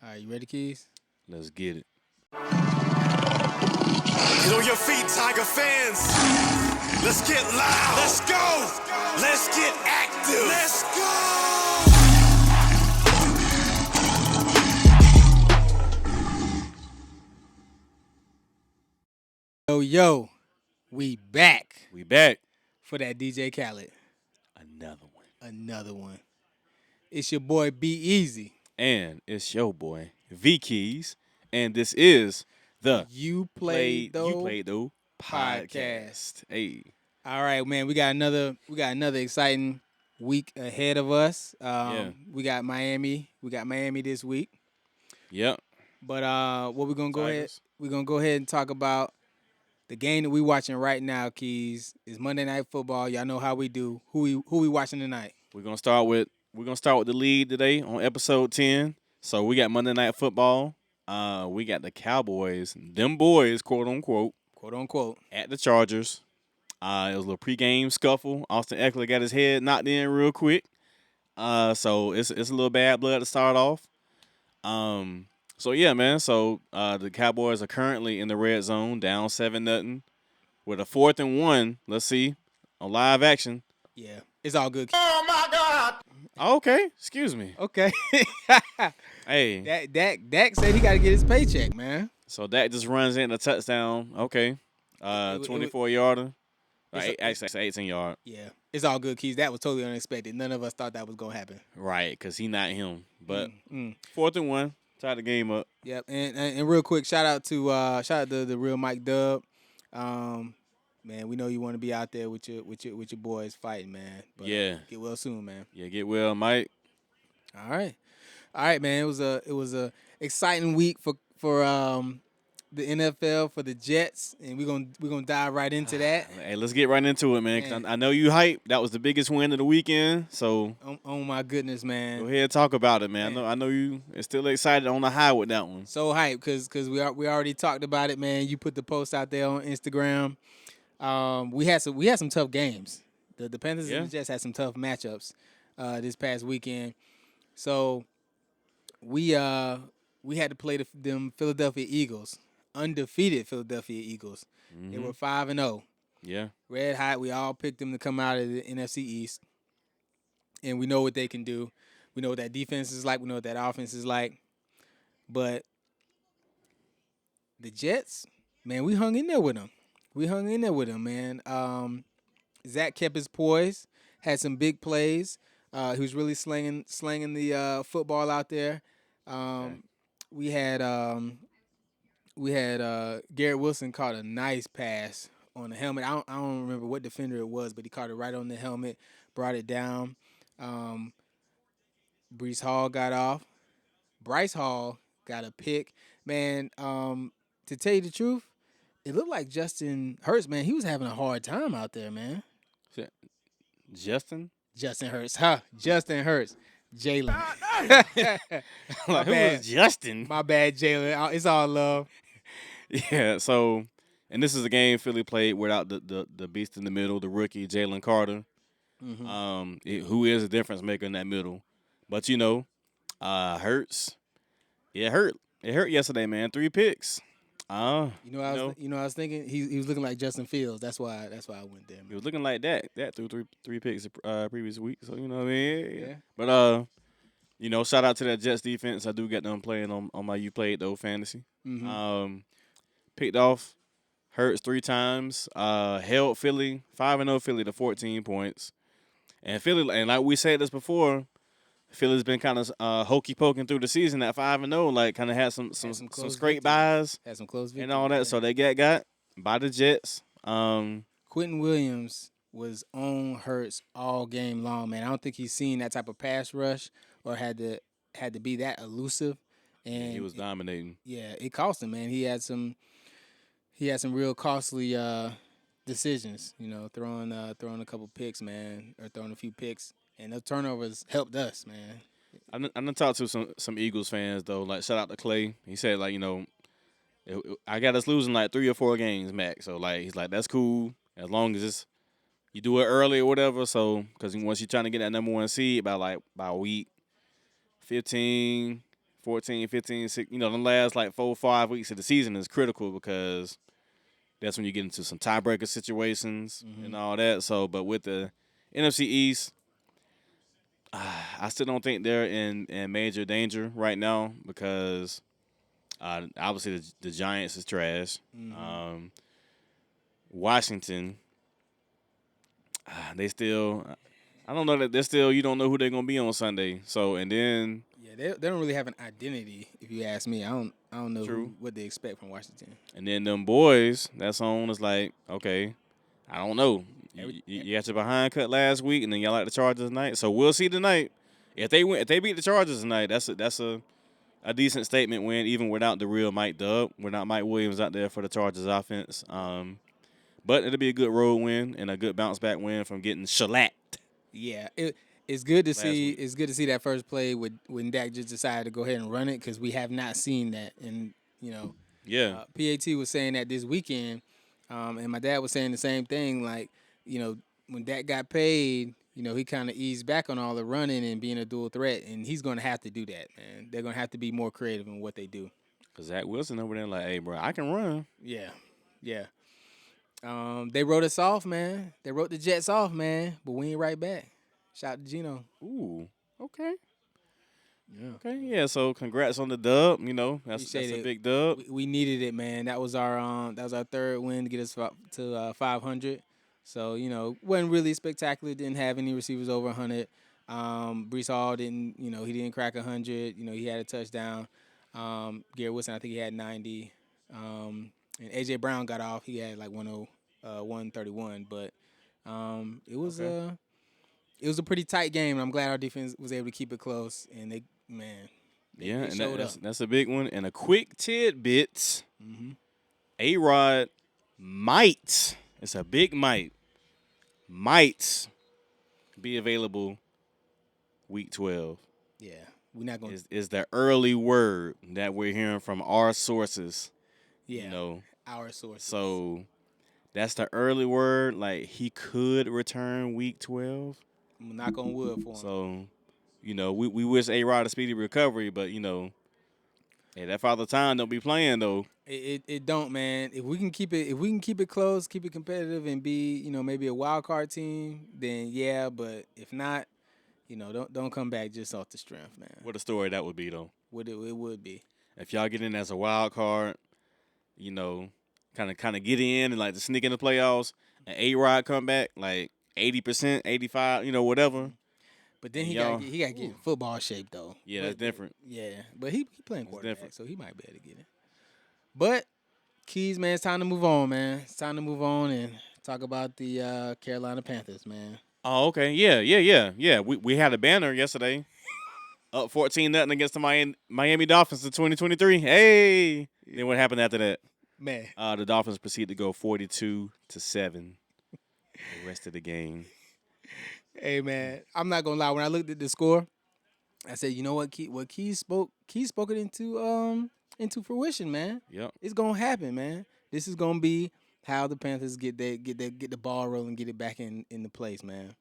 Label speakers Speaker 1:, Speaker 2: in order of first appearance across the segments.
Speaker 1: All right, you ready, Keys?
Speaker 2: Let's get it.
Speaker 3: Get on your feet, Tiger fans. Let's get loud. Let's go. Let's get active. Let's go.
Speaker 1: Yo, we back
Speaker 2: We back.
Speaker 1: for that DJ Khaled.
Speaker 2: Another one.
Speaker 1: Another one. It's your boy Be Easy.
Speaker 2: And it's your boy, V-Keyz. And this is the
Speaker 1: You played though
Speaker 2: though
Speaker 1: podcast.
Speaker 2: Hey.
Speaker 1: All right, man. We got another exciting week ahead of us.
Speaker 2: Yeah.
Speaker 1: We got Miami. We got Miami this week.
Speaker 2: Yep.
Speaker 1: But what we're gonna go ahead.
Speaker 2: Tigers.
Speaker 1: We're gonna go ahead and talk about the game that we watching right now. Keys is Monday Night Football. Y'all know how we do. Who we watching tonight?
Speaker 2: We're gonna start with the lead today on episode 10. So we got Monday Night Football. We got the Cowboys, them boys, quote unquote, at the Chargers. It was a little pregame scuffle. Austin Eckler got his head knocked in real quick. So it's a little bad blood to start off. So yeah, man. So the Cowboys are currently in the red zone, down 7-0, with a 4th and 1. Let's see on live action.
Speaker 1: Yeah, it's all good.
Speaker 3: Oh my God.
Speaker 2: Okay, excuse me.
Speaker 1: Okay.
Speaker 2: Hey,
Speaker 1: Dak said he got to get his paycheck, man.
Speaker 2: so that just runs in a touchdown. Okay, 24-yarder. Actually, it's 18-yard.
Speaker 1: Yeah, it's all good, Keys. That was totally unexpected. None of us thought that was gonna happen.
Speaker 2: Right, because he not him. But
Speaker 1: Mm.
Speaker 2: 4th and 1, tied the game up.
Speaker 1: Yep, and real quick, shout out to the real Mike Dub. Man, we know you want to be out there with your boys fighting, man. But,
Speaker 2: Yeah.
Speaker 1: get well soon, man.
Speaker 2: Yeah, get well, Mike.
Speaker 1: All right, man. It was a exciting week for the NFL, for the Jets, and we're gonna dive right into that.
Speaker 2: Hey, let's get right into it, man. 'Cause
Speaker 1: Man.
Speaker 2: I know you hype. That was the biggest win of the weekend. So
Speaker 1: Oh my goodness, man.
Speaker 2: go ahead and talk about it, man.
Speaker 1: Man.
Speaker 2: I know you are still excited on the high with that one.
Speaker 1: So hyped because we already talked about it, man. You put the post out there on Instagram. We had some tough games. The Panthers and the Jets had some tough matchups this past weekend. So we had to play them Philadelphia Eagles, undefeated Philadelphia Eagles. They were 5-0,
Speaker 2: Yeah.
Speaker 1: red hot. We all picked them to come out of the NFC East, and we know what they can do. We know what that defense is like. We know what that offense is like. But the Jets, man, we hung in there with them. Man. Zach kept his poise, had some big plays. He was really slanging the football out there. We had Garrett Wilson caught a nice pass on the helmet. I don't remember what defender it was, but he caught it right on the helmet, brought it down. Brees Hall got off. Bryce Hall got a pick. Man, to tell you the truth, it looked like Justin Hurts, man. He was having a hard time out there, man.
Speaker 2: Justin?
Speaker 1: Justin Hurts. Justin Hurts. Jalen.
Speaker 2: Like, who
Speaker 1: bad.
Speaker 2: was Justin?
Speaker 1: My bad, Jalen. It's all love.
Speaker 2: Yeah, so, and this is a game Philly played without the beast in the middle, the rookie, Jalen Carter, who is a difference maker in that middle. But, Hurts, it hurt. It hurt yesterday, man. 3 picks.
Speaker 1: I was thinking he was looking like Justin Fields. That's why I went there.
Speaker 2: He
Speaker 1: Man.
Speaker 2: was looking like that through three picks previous week. So, you know what I mean?
Speaker 1: Yeah.
Speaker 2: But, shout out to that Jets defense. I do get them playing on my You Played Though fantasy. Picked off Hurts 3 times. Held Philly 5-0 Philly to 14 points. And Philly, and like we said this before, Philly's been kind of hokey poking through the season at 5-0. Like kind of had some straight buys
Speaker 1: Had some close victories.
Speaker 2: and all that.
Speaker 1: Yeah.
Speaker 2: So they got by the Jets.
Speaker 1: Quentin Williams was on Hurts all game long, man. I don't think he's seen that type of pass rush or had to be that elusive. And
Speaker 2: He was dominating.
Speaker 1: Yeah, it cost him, man. He had some real costly decisions. Throwing a couple picks, man, or throwing a few picks, and those turnovers helped us, man.
Speaker 2: I done talked to some Eagles fans though. Like shout out to Clay. He said like I got us losing like 3 or 4 games max. So like he's like that's cool as long as you do it early or whatever. So because once you're trying to get that number 1 seed by week 15, 14, 15, 16, the last like 4 or 5 weeks of the season is critical because that's when you get into some tiebreaker situations and all that. So, but with the NFC East, I still don't think they're in major danger right now because obviously the Giants is trash. Washington, they still, I don't know that they're still, you don't know who they're going to be on Sunday. So, and then.
Speaker 1: Yeah, they don't really have an identity, if you ask me. I don't know what they expect from Washington.
Speaker 2: And then them boys that's on is like, okay, I don't know. You got your behind cut last week, and then y'all like the Chargers tonight. So we'll see tonight. If they beat the Chargers tonight, that's a decent statement win, even without the real Mike Dub, without Mike Williams out there for the Chargers offense. But it'll be a good road win and a good bounce back win from getting shellacked.
Speaker 1: Yeah, it's good to see. It's good to see that first play when Dak just decided to go ahead and run it because we have not seen that. And PAT was saying that this weekend, and my dad was saying the same thing. Like, when Dak got paid, he kind of eased back on all the running and being a dual threat, and he's going to have to do that, man. They're going to have to be more creative in what they do.
Speaker 2: Because Zach Wilson over there like, hey, bro, I can run.
Speaker 1: Yeah. They wrote us off, man. They wrote the Jets off, man, but we ain't right back. Shout out to Geno.
Speaker 2: Ooh, okay.
Speaker 1: Yeah.
Speaker 2: Okay, yeah, so congrats on the dub. That's a big dub.
Speaker 1: We needed it, man. That was our third win to get us to 500. So, wasn't really spectacular. Didn't have any receivers over 100. Brees Hall didn't, he didn't crack 100. He had a touchdown. Garrett Wilson, I think he had 90. And A.J. Brown got off. He had like 131. But it was a pretty tight game. And I'm glad our defense was able to keep it close. And they showed up.
Speaker 2: That's a big one. And a quick tidbit, A-Rod might, it's a big might be available week 12.
Speaker 1: Yeah, we're not going
Speaker 2: to. Is the early word that we're hearing from our sources.
Speaker 1: Yeah, our sources.
Speaker 2: So that's the early word. Like, he could return week 12.
Speaker 1: I'm knock on wood for him.
Speaker 2: So, we wish A-Rod a speedy recovery, but, hey, that Father Time don't be playing, though.
Speaker 1: It don't, man. If we can keep it close, keep it competitive, and be, maybe a wild card team, then yeah. But if not, don't come back just off the strength, man.
Speaker 2: What a story that would be, though.
Speaker 1: It would be.
Speaker 2: If y'all get in as a wild card, kind of get in and like to sneak in the playoffs, and A-Rod come back like 80%, 85%, whatever.
Speaker 1: But then he got to get in football shape, though.
Speaker 2: Yeah, that's different.
Speaker 1: Yeah, but he playing quarterback, so he might be able to get it. But Keyz, man, it's time to move on, man. It's time to move on and talk about the Carolina Panthers, man.
Speaker 2: Oh, okay. Yeah. We had a banner yesterday. Up 14-0 against the Miami Dolphins in 2023. Hey. Then what happened after that?
Speaker 1: Man.
Speaker 2: The Dolphins proceeded to go 42-7 the rest of the game.
Speaker 1: Hey, man, I'm not going to lie. When I looked at the score, I said, you know what? Keyz spoke it into fruition, man.
Speaker 2: Yep.
Speaker 1: It's going to happen, man. This is going to be how the Panthers get the ball rolling, get it back in the place, man.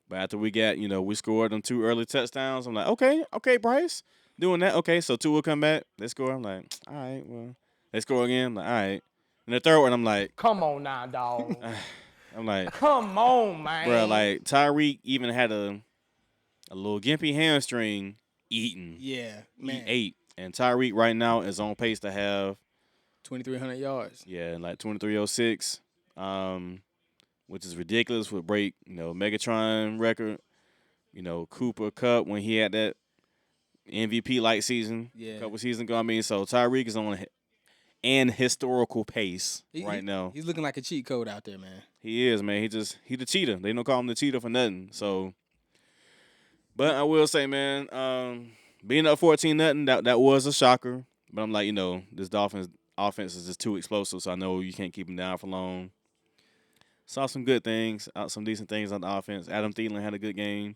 Speaker 2: But after we scored them 2 early touchdowns, I'm like, okay, Bryce, doing that. Okay, so 2 will come back. They score. I'm like, all right, well, they score again. I'm like, all right. And the third one, I'm like,
Speaker 4: come on now, dog.
Speaker 2: I'm like,
Speaker 4: come on, man.
Speaker 2: Bro, like Tyreek even had a little gimpy hamstring eating.
Speaker 1: Yeah, man.
Speaker 2: He ate. And Tyreek right now is on pace to have
Speaker 1: 2,300 yards.
Speaker 2: Yeah, like 2306. Which is ridiculous. Would break, Megatron record. Cooper Kupp when he had that MVP-like season a couple seasons ago. I mean, so Tyreek is on an historical pace right now.
Speaker 1: He's looking like a cheat code out there, man.
Speaker 2: He is, man. He the cheetah. They don't call him the cheetah for nothing. So, but I will say, man, being up 14-0, that was a shocker. But I'm like, this Dolphins offense is just too explosive, so I know you can't keep them down for long. Saw some good things, some decent things on the offense. Adam Thielen had a good game.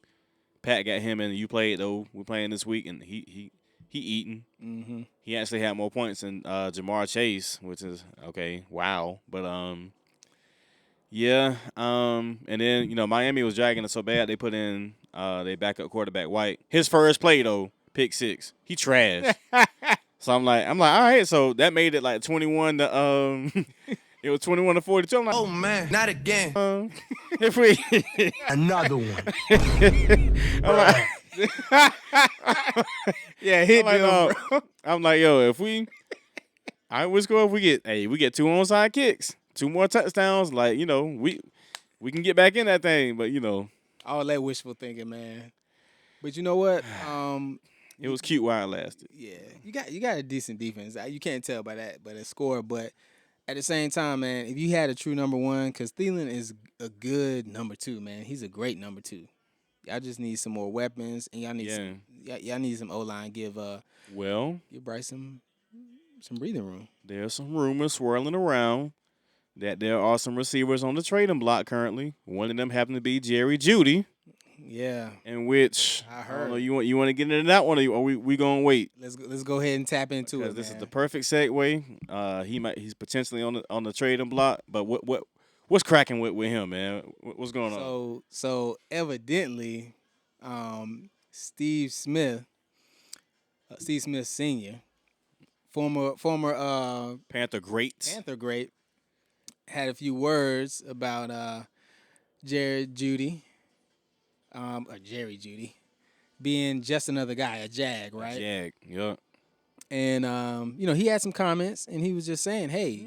Speaker 2: Pat got him in. Uplayedtho. We're playing this week, and he eating.
Speaker 1: Mm-hmm.
Speaker 2: He actually had more points than Jamar Chase, which is okay. Wow, but yeah. And then Miami was dragging it so bad they put in their backup quarterback White. His first play though, pick 6. He trash. So I'm like, all right. So that made it like 21 to it was 21 to 42. I'm like,
Speaker 3: Oh man, not again.
Speaker 2: if we
Speaker 3: Another one.
Speaker 2: I'm like,
Speaker 1: Yeah, hit
Speaker 2: I'm like,
Speaker 1: them, bro.
Speaker 2: I'm like, yo, if we all right, let's go if we get 2 onside kicks, 2 more touchdowns, like, we can get back in that thing, but
Speaker 1: All that wishful thinking, man. But you know what?
Speaker 2: it was cute while it lasted.
Speaker 1: Yeah, you got a decent defense. You can't tell by the score, but at the same time, man, if you had a true number one, because Thielen is a good number 2, man. He's a great number 2. Y'all just need some more weapons, and y'all need y'all need some O-line. Give Bryce some breathing room.
Speaker 2: There's some rumors swirling around that there are some receivers on the trading block currently. One of them happened to be Jerry Jeudy.
Speaker 1: Yeah,
Speaker 2: In which
Speaker 1: I
Speaker 2: I don't know,
Speaker 1: heard.
Speaker 2: you want to get into that one, or we gonna wait?
Speaker 1: Let's go ahead and tap into it.
Speaker 2: Because this is
Speaker 1: man.
Speaker 2: the perfect segue. He's potentially on the trading block. But what's cracking with him, man? What's going on?
Speaker 1: So evidently, Steve Smith Senior, former
Speaker 2: Panther great.
Speaker 1: Panther great, had a few words about Jerry Jeudy being just another guy, a Jag, right?
Speaker 2: Jag, yeah.
Speaker 1: And he had some comments, and he was just saying, hey,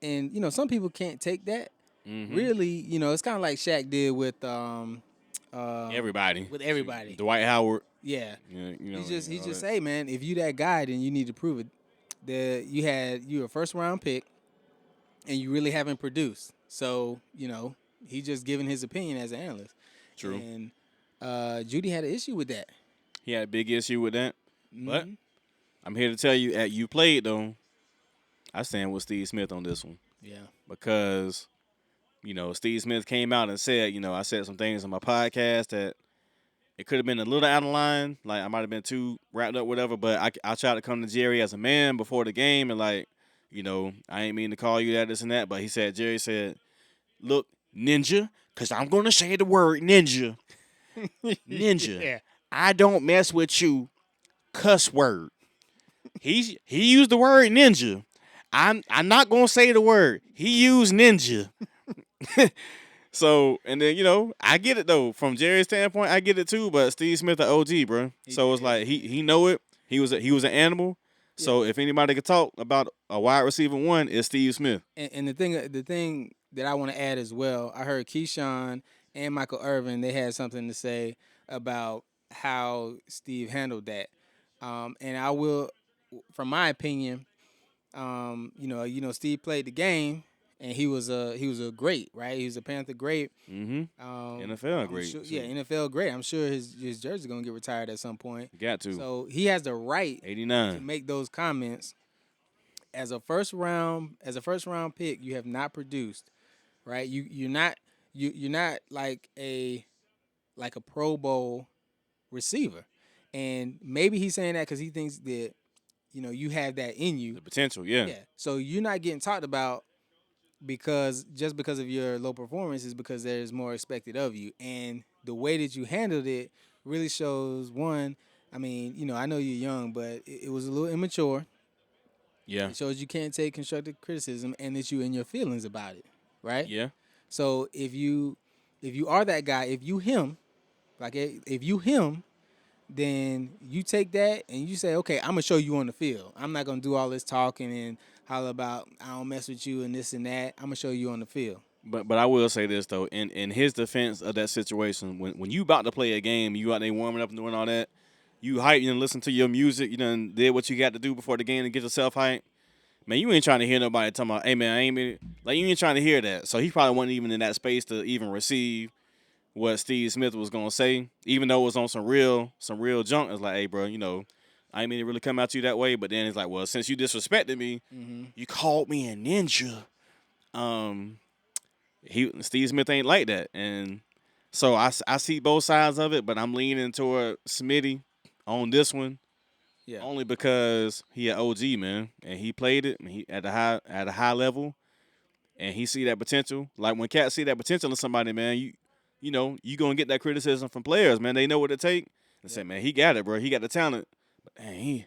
Speaker 1: and some people can't take that.
Speaker 2: Mm-hmm.
Speaker 1: Really, it's kind of like Shaq did with
Speaker 2: Everybody.
Speaker 1: With everybody.
Speaker 2: Dwight Howard.
Speaker 1: Yeah.
Speaker 2: Yeah,
Speaker 1: He just hey, man, if you that guy, then you need to prove it. That you're a first round pick, and you really haven't produced. So he just giving his opinion as an analyst.
Speaker 2: True.
Speaker 1: And Jeudy had an issue with that.
Speaker 2: He had a big issue with that.
Speaker 1: Mm-hmm.
Speaker 2: But I'm here to tell you, at You Played, though, I stand with Steve Smith on this one.
Speaker 1: Yeah.
Speaker 2: Because, Steve Smith came out and said, I said some things on my podcast that it could have been a little out of line. Like, I might have been too wrapped up, whatever. But I tried to come to Jerry as a man before the game and, I ain't mean to call you that, this, and that. But Jerry said, look, ninja, because I'm going to say the word ninja. Ninja.
Speaker 1: Yeah.
Speaker 2: I don't mess with you. Cuss word. He used the word ninja. I'm not gonna say the word. He used ninja. So, and then I get it though. From Jerry's standpoint, I get it too. But Steve Smith, the OG, bro. So it's like he know it. He was an animal. Yeah. So if anybody could talk about a wide receiver one, it's Steve Smith.
Speaker 1: And the thing that I want to add as well, I heard Keyshawn and Michael Irvin, they had something to say about how Steve handled that. And I will, from my opinion, Steve played the game, and he was a great, right? He was a Panther great.
Speaker 2: Mm-hmm. NFL great.
Speaker 1: Sure, yeah, NFL great. I'm sure his jersey's gonna get retired at some point.
Speaker 2: Got to.
Speaker 1: So he has the right
Speaker 2: 89
Speaker 1: to make those comments. As a first round pick, you have not produced, right? You're not like a Pro Bowl receiver, and maybe he's saying that because he thinks that you have that in you,
Speaker 2: the potential, yeah.
Speaker 1: So you're not getting talked about because of your low performance is because there's more expected of you, and the way that you handled it really shows one. I mean, I know you're young, but it was a little immature.
Speaker 2: Yeah.
Speaker 1: It shows you can't take constructive criticism and that you're in your feelings about it, right?
Speaker 2: Yeah.
Speaker 1: So if you are that guy, if you him, then you take that and you say, okay, I'm going to show you on the field. I'm not going to do all this talking and holler about I don't mess with you and this and that. I'm going to show you on the field.
Speaker 2: But I will say this, though. In his defense of that situation, when you about to play a game, you out there warming up and doing all that, you hype and listen to your music, you done did what you got to do before the game to get yourself hyped. Man, you ain't trying to hear nobody talking about, hey, man, you ain't trying to hear that. So he probably wasn't even in that space to even receive what Steve Smith was going to say, even though it was on some real junk. It's like, hey, bro, I ain't mean to really come at you that way. But then it's like, well, since you disrespected me, you called me a ninja. Steve Smith ain't like that. And so I see both sides of it, but I'm leaning toward Smitty on this one. Yeah. Only because he an OG, man, and he played it at a high level, and he see that potential. Like when cats see that potential in somebody, man, you gonna get that criticism from players, man. They know what it take. I said, man, he got it, bro. He got the talent. But he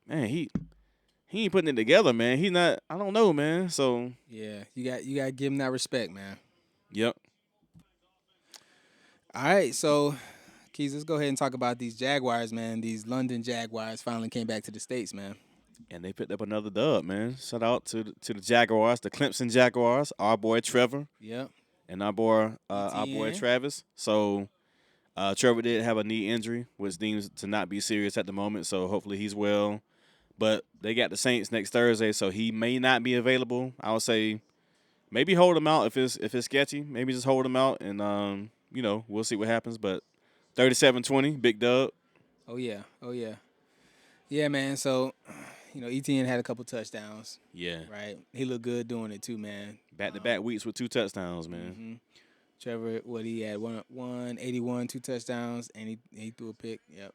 Speaker 2: ain't putting it together, man. He not. I don't know, man. So
Speaker 1: yeah, you got to give him that respect, man.
Speaker 2: Yep.
Speaker 1: All right, so Keyz, let's go ahead and talk about these Jaguars, man. These London Jaguars finally came back to the States, man.
Speaker 2: And they picked up another dub, man. Shout out to the Jaguars, the Clemson Jaguars, our boy Trevor.
Speaker 1: Yep.
Speaker 2: And our boy Travis. So Trevor did have a knee injury, which seems to not be serious at the moment. So hopefully he's well. But they got the Saints next Thursday, so he may not be available. I would say maybe hold him out if it's sketchy. Maybe just hold him out, and we'll see what happens. But 37-20, big dub.
Speaker 1: Oh yeah. Yeah, man. So, ETN had a couple touchdowns.
Speaker 2: Yeah.
Speaker 1: Right. He looked good doing it too, man.
Speaker 2: Back-to-back weeks with 2 touchdowns, man.
Speaker 1: Mm-hmm. Trevor, he had 181, 2 touchdowns, and he threw a pick. Yep.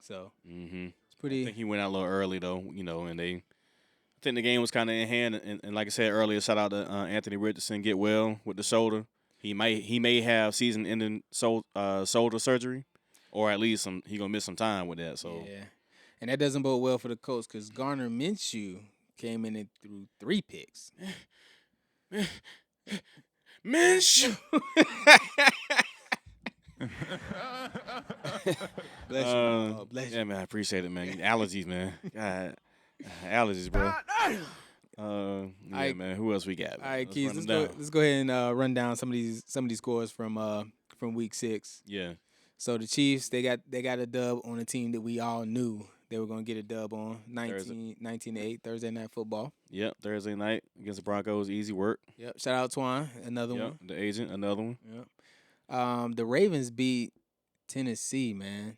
Speaker 1: So it's pretty.
Speaker 2: I think he went out a little early though, and I think the game was kind of in hand. And like I said earlier, shout out to Anthony Richardson, get well with the shoulder. He may have season-ending shoulder surgery, or at least he gonna miss some time with that. So
Speaker 1: yeah, and that doesn't bode well for the Colts because Garner Minshew came in and threw 3 picks.
Speaker 2: Minshew.
Speaker 1: Bless you. Bless you.
Speaker 2: Yeah, man, I appreciate it, man. Allergies, man. God, allergies, bro. Man. Who else we got?
Speaker 1: All right, Keyz. Let's go ahead and run down some of these scores from week 6.
Speaker 2: Yeah.
Speaker 1: So the Chiefs, they got a dub on a team that we all knew they were going to get a dub on, 19-8, Thursday Night Football.
Speaker 2: Yep, Thursday night against the Broncos, easy work.
Speaker 1: Yep, shout out Twan, another one.
Speaker 2: The agent, another one.
Speaker 1: Yep. The Ravens beat Tennessee, man.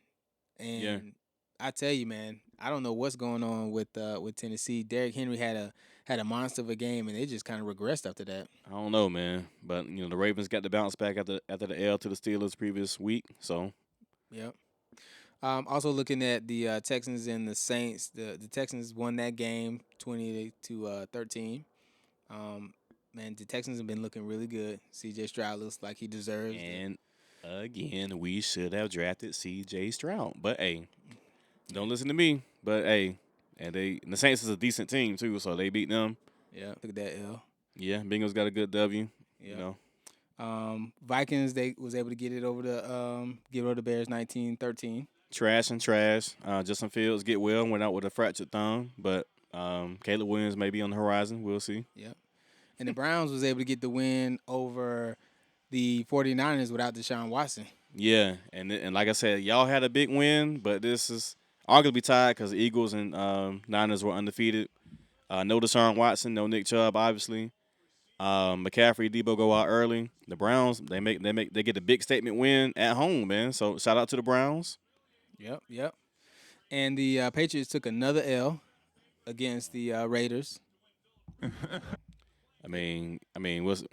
Speaker 1: And I tell you, man, I don't know what's going on with Tennessee. Derrick Henry had a monster of a game, and they just kind of regressed after that.
Speaker 2: I don't know, man. But, the Ravens got the bounce back after the L to the Steelers previous week. So,
Speaker 1: yep. Also looking at the Texans and the Saints, the Texans won that game 20-13. Man, the Texans have been looking really good. C.J. Stroud looks like he deserves it.
Speaker 2: And, again, we should have drafted C.J. Stroud. But, hey, don't listen to me. But, hey, and the Saints is a decent team, too, so they beat them.
Speaker 1: Yeah, look at that L.
Speaker 2: Yeah, Bengals got a good W.
Speaker 1: Yeah. Vikings, they was able to get it over the Bears 19-13.
Speaker 2: Trash. Justin Fields get well, went out with a fractured thumb, but Caleb Williams may be on the horizon. We'll see.
Speaker 1: Yep. And the Browns was able to get the win over the 49ers without Deshaun Watson.
Speaker 2: Yeah, and like I said, y'all had a big win, but this is arguably tied because the Eagles and Niners were undefeated. No Deshaun Watson, no Nick Chubb, obviously. McCaffrey, Debo go out early. The Browns, they get a big statement win at home, man. So shout out to the Browns.
Speaker 1: Yep. And the Patriots took another L against the Raiders.
Speaker 2: I mean,
Speaker 1: what's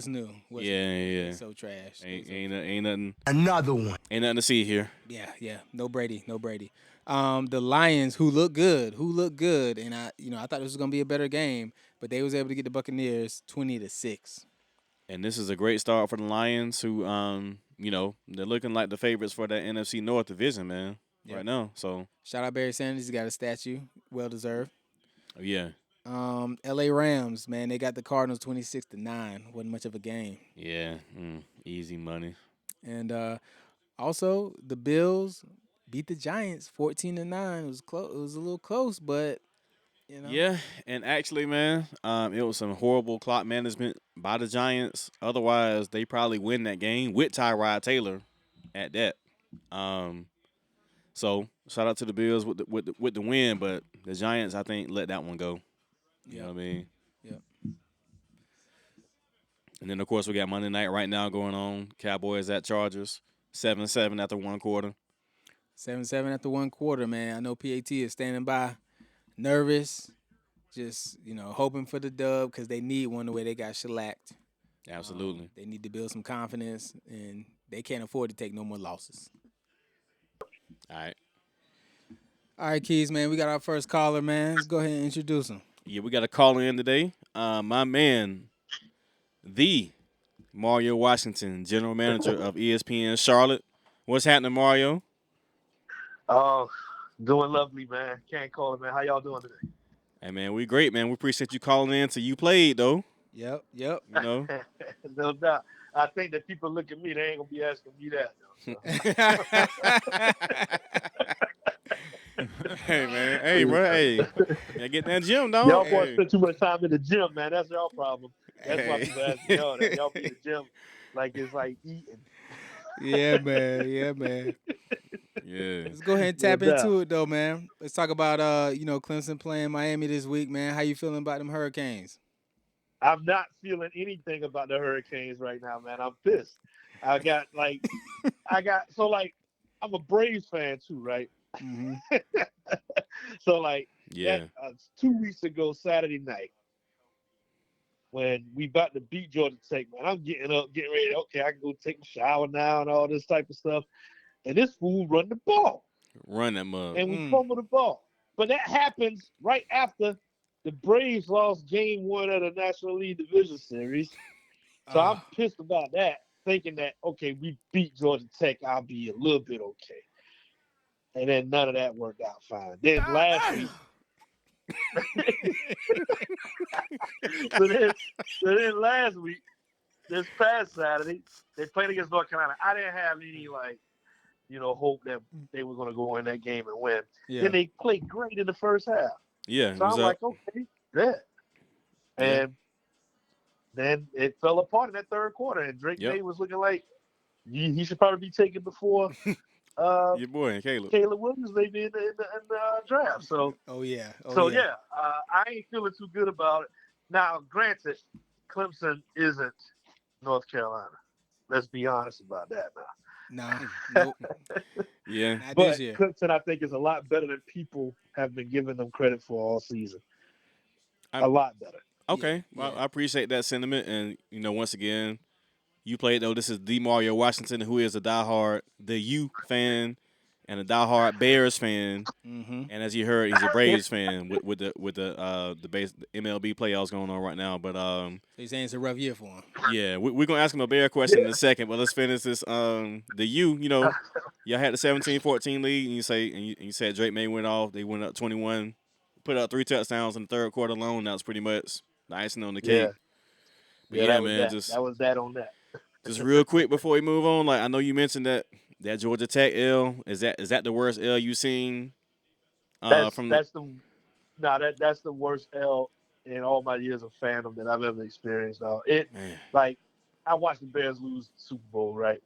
Speaker 1: new?
Speaker 2: Yeah.
Speaker 1: So trash.
Speaker 2: Ain't nothing.
Speaker 4: Another one.
Speaker 2: Ain't nothing to see here.
Speaker 1: Yeah. No Brady. The Lions, who look good, and I thought this was gonna be a better game, but they was able to get the Buccaneers 20-6.
Speaker 2: And this is a great start for the Lions, who they're looking like the favorites for that NFC North division, man, right now. So
Speaker 1: shout out Barry Sanders, he's got a statue, well deserved.
Speaker 2: Oh, yeah.
Speaker 1: L.A. Rams, man, they got the Cardinals 26-9. Wasn't much of a game.
Speaker 2: Yeah, easy money.
Speaker 1: And also the Bills beat the Giants 14-9. It was close. It was a little close, but
Speaker 2: Yeah, and actually, man, it was some horrible clock management by the Giants. Otherwise, they probably win that game with Tyrod Taylor at that. So shout out to the Bills with the win, but the Giants, I think, let that one go. You know what I mean?
Speaker 1: Yep.
Speaker 2: And then, of course, we got Monday night right now going on. Cowboys at Chargers, 7-7 after one quarter.
Speaker 1: 7-7 after one quarter, man. I know PAT is standing by, nervous, just, hoping for the dub because they need one the way they got shellacked.
Speaker 2: Absolutely.
Speaker 1: They need to build some confidence, and they can't afford to take no more losses.
Speaker 2: All
Speaker 1: right, Keyz, man. We got our first caller, man. Let's go ahead and introduce him.
Speaker 2: Yeah, we got a caller in today. My man, the Mario Washington, general manager of ESPN Charlotte. What's happening, Mario?
Speaker 5: Oh, doing lovely, man. Can't call it, man. How y'all doing today?
Speaker 2: Hey, man, we great, man. We appreciate you calling in to You Played, though.
Speaker 1: Yep.
Speaker 2: You know?
Speaker 5: No doubt. I think that people look at me, they ain't gonna be asking me that though. So.
Speaker 2: Hey, man. Hey, bro. Hey. Yeah, get that gym, dog.
Speaker 5: Y'all boys
Speaker 2: Hey.
Speaker 5: spend too much time in the gym, man. That's y'all problem. That's why
Speaker 2: Hey.
Speaker 5: people ask me y'all that. Y'all be in the gym like it's like eating.
Speaker 1: Yeah, man. Yeah, man.
Speaker 2: Yeah.
Speaker 1: Let's go ahead and
Speaker 5: No
Speaker 1: tap
Speaker 5: doubt.
Speaker 1: into it though, man. Let's talk about Clemson playing Miami this week, man. How you feeling about them Hurricanes?
Speaker 5: I'm not feeling anything about the Hurricanes right now, man. I'm pissed. I got I'm a Braves fan too, right?
Speaker 1: Mm-hmm.
Speaker 5: So like
Speaker 2: Yeah.
Speaker 5: that 2 weeks ago Saturday night when we about to beat Georgia Tech, man, I'm getting up, getting ready. Okay, I can go take a shower now and all this type of stuff. And this fool run the ball.
Speaker 2: Run that mug.
Speaker 5: And we fumble the ball. But that happens right after the Braves lost game 1 of the National League Division Series. So I'm pissed about that, thinking that, okay, we beat Georgia Tech, I'll be a little bit okay. And then none of that worked out fine. Then last week, so then last week, this past Saturday, they played against North Carolina. I didn't have any hope that they were going to go in that game and win.
Speaker 1: Yeah.
Speaker 5: Then they played great in the first half.
Speaker 2: Yeah.
Speaker 5: So I'm like, okay, good. And then it fell apart in that third quarter, and Drake May was looking like he should probably be taken before
Speaker 2: your boy, Caleb
Speaker 5: Williams maybe in the draft. So
Speaker 1: yeah.
Speaker 5: I ain't feeling too good about it. Now, granted, Clemson isn't North Carolina. Let's be honest about that now.
Speaker 1: No, nope.
Speaker 2: Yeah.
Speaker 5: But Clemson, I think, is a lot better than people have been giving them credit for all season. A lot better.
Speaker 2: Okay. Well, I appreciate that sentiment. And, once again, You Played, though. This is DeMario Washington, who is a diehard U fan and a diehard Bears fan.
Speaker 1: Mm-hmm.
Speaker 2: And as you heard, he's a Braves fan with the MLB playoffs going on right now. But
Speaker 1: so you're saying it's a rough year for him?
Speaker 2: Yeah, we're gonna ask him a Bear question in a second. But let's finish this. The y'all had the 17-14 lead, and you said Drake May went off. They went up 21, put up 3 touchdowns in the third quarter alone. That was pretty much the icing on the cake. But
Speaker 5: that was that on that.
Speaker 2: Just real quick before we move on, like I know you mentioned that Georgia Tech L is that the worst L you've seen?
Speaker 5: That's the worst L in all my years of fandom that I've ever experienced. Like I watched the Bears lose the Super Bowl, right?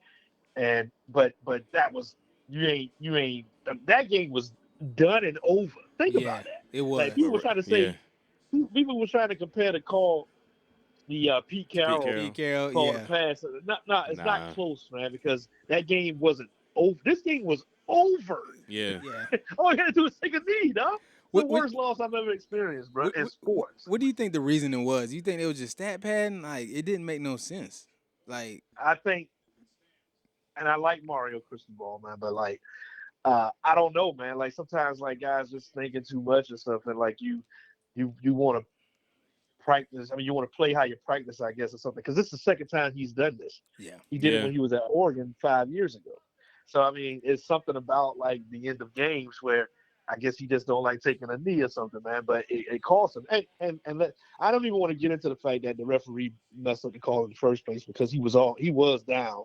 Speaker 5: And but that was you ain't that game was done and over. Think about that.
Speaker 1: It was.
Speaker 5: Like people were trying to say people were trying to compare the call. The Pete Carroll call the pass. No, it's not close, man, because that game wasn't over. This game was over.
Speaker 2: Yeah.
Speaker 5: All you got to do is take a knee, dog. The worst loss I've ever experienced, bro, in sports.
Speaker 1: What do you think the reasoning was? You think it was just stat padding? Like, it didn't make no sense. Like,
Speaker 5: I think, and I like Mario Cristobal, man, but like, I don't know, man. Like sometimes, like guys just thinking too much or something. Like you want to practice. I mean, you want to play how you practice, I guess, or something. Because this is the second time he's done this.
Speaker 1: Yeah,
Speaker 5: he did it when he was at Oregon 5 years ago. So I mean, it's something about like the end of games where I guess he just don't like taking a knee or something, man. But it costs him. And I don't even want to get into the fact that the referee messed up the call in the first place because he was down.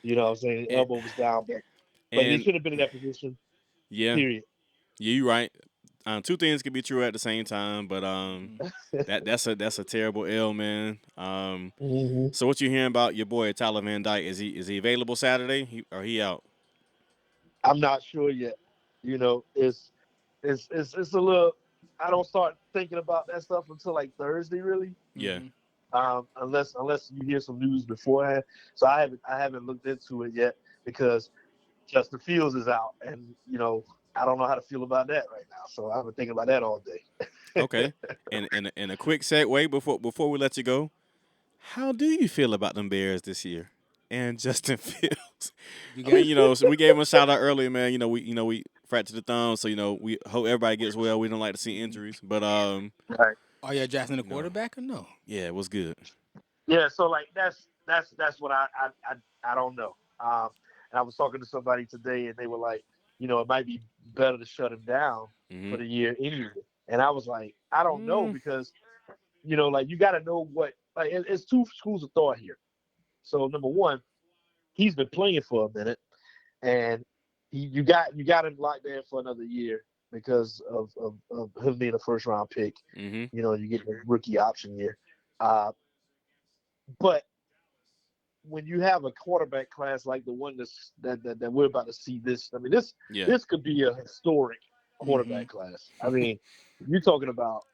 Speaker 5: You know what I'm saying? The elbow was down, but he should have been in that position.
Speaker 2: Yeah.
Speaker 5: Period.
Speaker 2: Yeah, you're right. 2 things can be true at the same time, but that's a terrible L, man. So what you hearing about your boy Tyler Van Dyke? Is he available Saturday? Or he out?
Speaker 5: I'm not sure yet. You know, it's a little. I don't start thinking about that stuff until like Thursday, really.
Speaker 2: Yeah.
Speaker 5: Unless you hear some news beforehand. So I haven't looked into it yet because Justin Fields is out, and I don't know how to feel about that right now. So I've been thinking about that all day.
Speaker 2: Okay. And a quick segue before we let you go, how do you feel about them Bears this year and Justin Fields? So we gave him a shout out earlier, man. We fractured the thumb, so we hope everybody gets well. We don't like to see injuries, but
Speaker 5: right.
Speaker 1: Are you drafting a quarterback or no?
Speaker 2: Yeah, it was good.
Speaker 5: Yeah, so like that's what I don't know. And I was talking to somebody today, and they were like, it might be better to shut him down for the year anyway. And I was like, I don't know because, like you got to know what, like it's two schools of thought here. So number one, he's been playing for a minute, and you got him locked in for another year because of him being a first round pick. You get the rookie option year. But when you have a quarterback class like the one that we're about to see this could be a historic quarterback class. I mean, you're talking about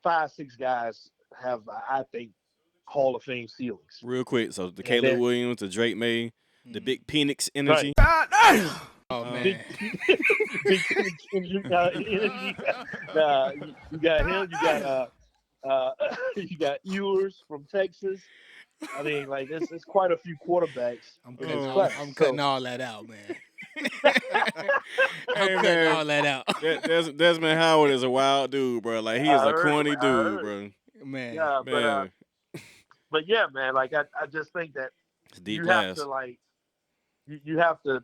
Speaker 5: 5-6 guys have, I think, Hall of Fame ceilings.
Speaker 2: Real quick, so the Caleb Williams, the Drake May, the Big Penix energy.
Speaker 5: Right.
Speaker 1: Oh man,
Speaker 5: big energy. You got him. You got Ewers from Texas. I mean, like it's quite a few quarterbacks.
Speaker 1: I'm cutting all that out, man. I'm cutting all that out.
Speaker 2: Desmond Howard is a wild dude, bro. Like he is a corny dude, bro.
Speaker 1: Man,
Speaker 5: yeah,
Speaker 2: man.
Speaker 5: But yeah, man. Like I just think that
Speaker 2: It's deep
Speaker 5: you
Speaker 2: class.
Speaker 5: have to like you have to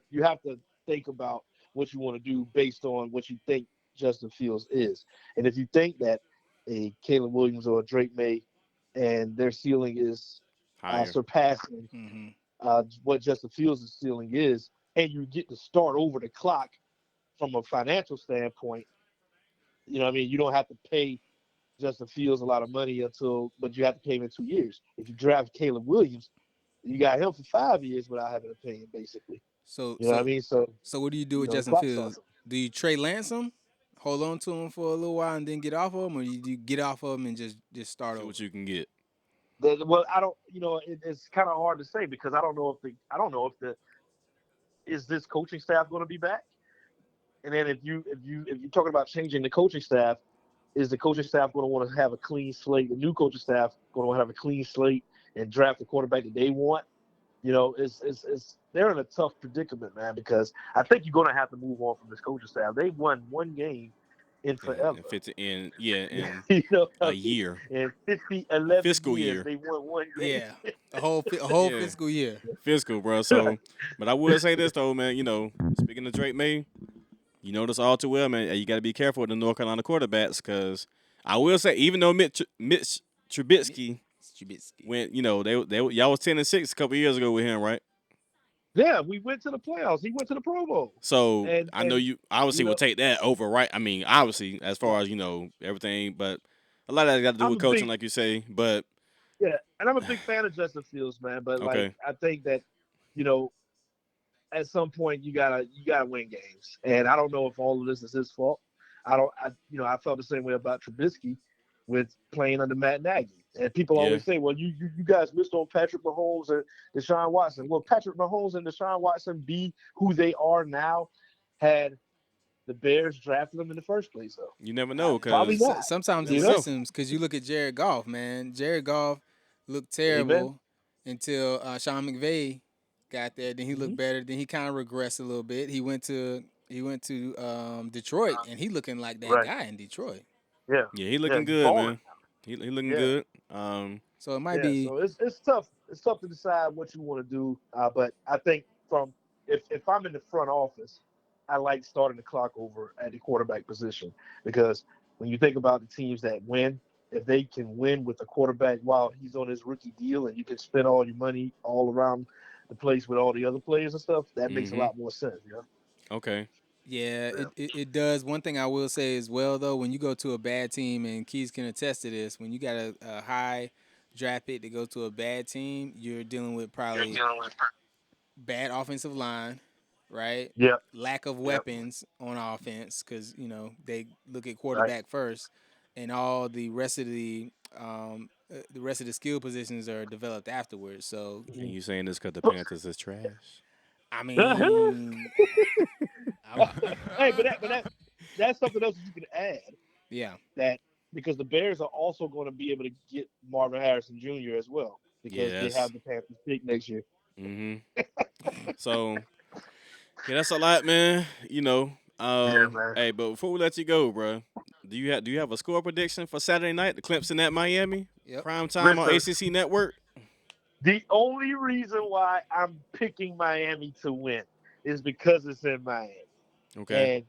Speaker 5: think about what you want to do based on what you think Justin Fields is, and if you think that a Caleb Williams or a Drake May and their ceiling is surpassing what Justin Fields' ceiling is, and you get to start over the clock from a financial standpoint, you know what I mean? You don't have to pay Justin Fields a lot of money but you have to pay him in 2 years. If you draft Caleb Williams, you got him for 5 years without having to pay him, basically.
Speaker 1: So
Speaker 5: you know what I mean? So
Speaker 1: what do you do with Justin Fields? Do you Trey Lance him, hold on to him for a little while, and then get off of him, or do you get off of him and just start over?
Speaker 2: What you can get.
Speaker 5: Well, I don't. It's kind of hard to say because I don't know if is this coaching staff going to be back? And then if you're talking about changing the coaching staff, is the coaching staff going to want to have a clean slate? The new coaching staff going to want to have a clean slate and draft the quarterback that they want? They're in a tough predicament, man, because I think you're going to have to move on from this coaching staff. They won one game in forever.
Speaker 2: In
Speaker 5: a
Speaker 2: year.
Speaker 5: In 11
Speaker 2: fiscal
Speaker 5: years,
Speaker 2: year.
Speaker 5: They won one game.
Speaker 1: Yeah, a whole fiscal year.
Speaker 2: Fiscal, bro. So, but I will say this though, man. Speaking of Drake May, you know this all too well, man. You got to be careful with the North Carolina quarterbacks because I will say, even though Mitch Trubisky went, y'all was 10-6 a couple years ago with him, right?
Speaker 5: Yeah, we went to the playoffs. He went to the Pro Bowl.
Speaker 2: So I know you obviously will take that over, right? I mean, obviously, as far as everything, but a lot of that got to do with coaching, like you say. But
Speaker 5: yeah, and I'm a big fan of Justin Fields, man. But like, I think that at some point you gotta win games, and I don't know if all of this is his fault. I felt the same way about Trubisky with playing under Matt Nagy. And people always say, well, you guys missed on Patrick Mahomes and Deshaun Watson. Well, Patrick Mahomes and Deshaun Watson be who they are now had the Bears drafted them in the first place, though.
Speaker 2: You never know, because
Speaker 1: sometimes it systems, because you look at Jared Goff, man. Jared Goff looked terrible until Sean McVay got there. Then he looked better. Then he kind of regressed a little bit. He went to Detroit, and he looking like that guy in Detroit.
Speaker 5: Yeah,
Speaker 2: he looking good, man. He looking good.
Speaker 1: So it might be.
Speaker 5: So it's tough. It's tough to decide what you want to do. But I think if I'm in the front office, I like starting the clock over at the quarterback position because when you think about the teams that win, if they can win with the quarterback while he's on his rookie deal and you can spend all your money all around the place with all the other players and stuff, that makes a lot more sense.
Speaker 2: Okay.
Speaker 1: Yeah, it does. One thing I will say as well, though, when you go to a bad team, and Keyz can attest to this, when you got a high draft pick to go to a bad team, you're dealing with probably bad offensive line, right?
Speaker 5: Yeah.
Speaker 1: Lack of weapons on offense because, they look at quarterback first, and all the rest of the skill positions are developed afterwards. So,
Speaker 2: and you saying this because the Panthers is trash?
Speaker 1: I mean,
Speaker 5: hey, but that's something else that you can add.
Speaker 1: Yeah.
Speaker 5: That because the Bears are also going to be able to get Marvin Harrison Jr. as well because they have the Panthers pick next year.
Speaker 2: So, that's a lot, man.
Speaker 5: Man.
Speaker 2: Hey, but before we let you go, bro, do you have a score prediction for Saturday night? The Clemson at Miami, prime time on ACC Network.
Speaker 5: The only reason why I'm picking Miami to win is because it's in Miami.
Speaker 2: Okay.
Speaker 5: And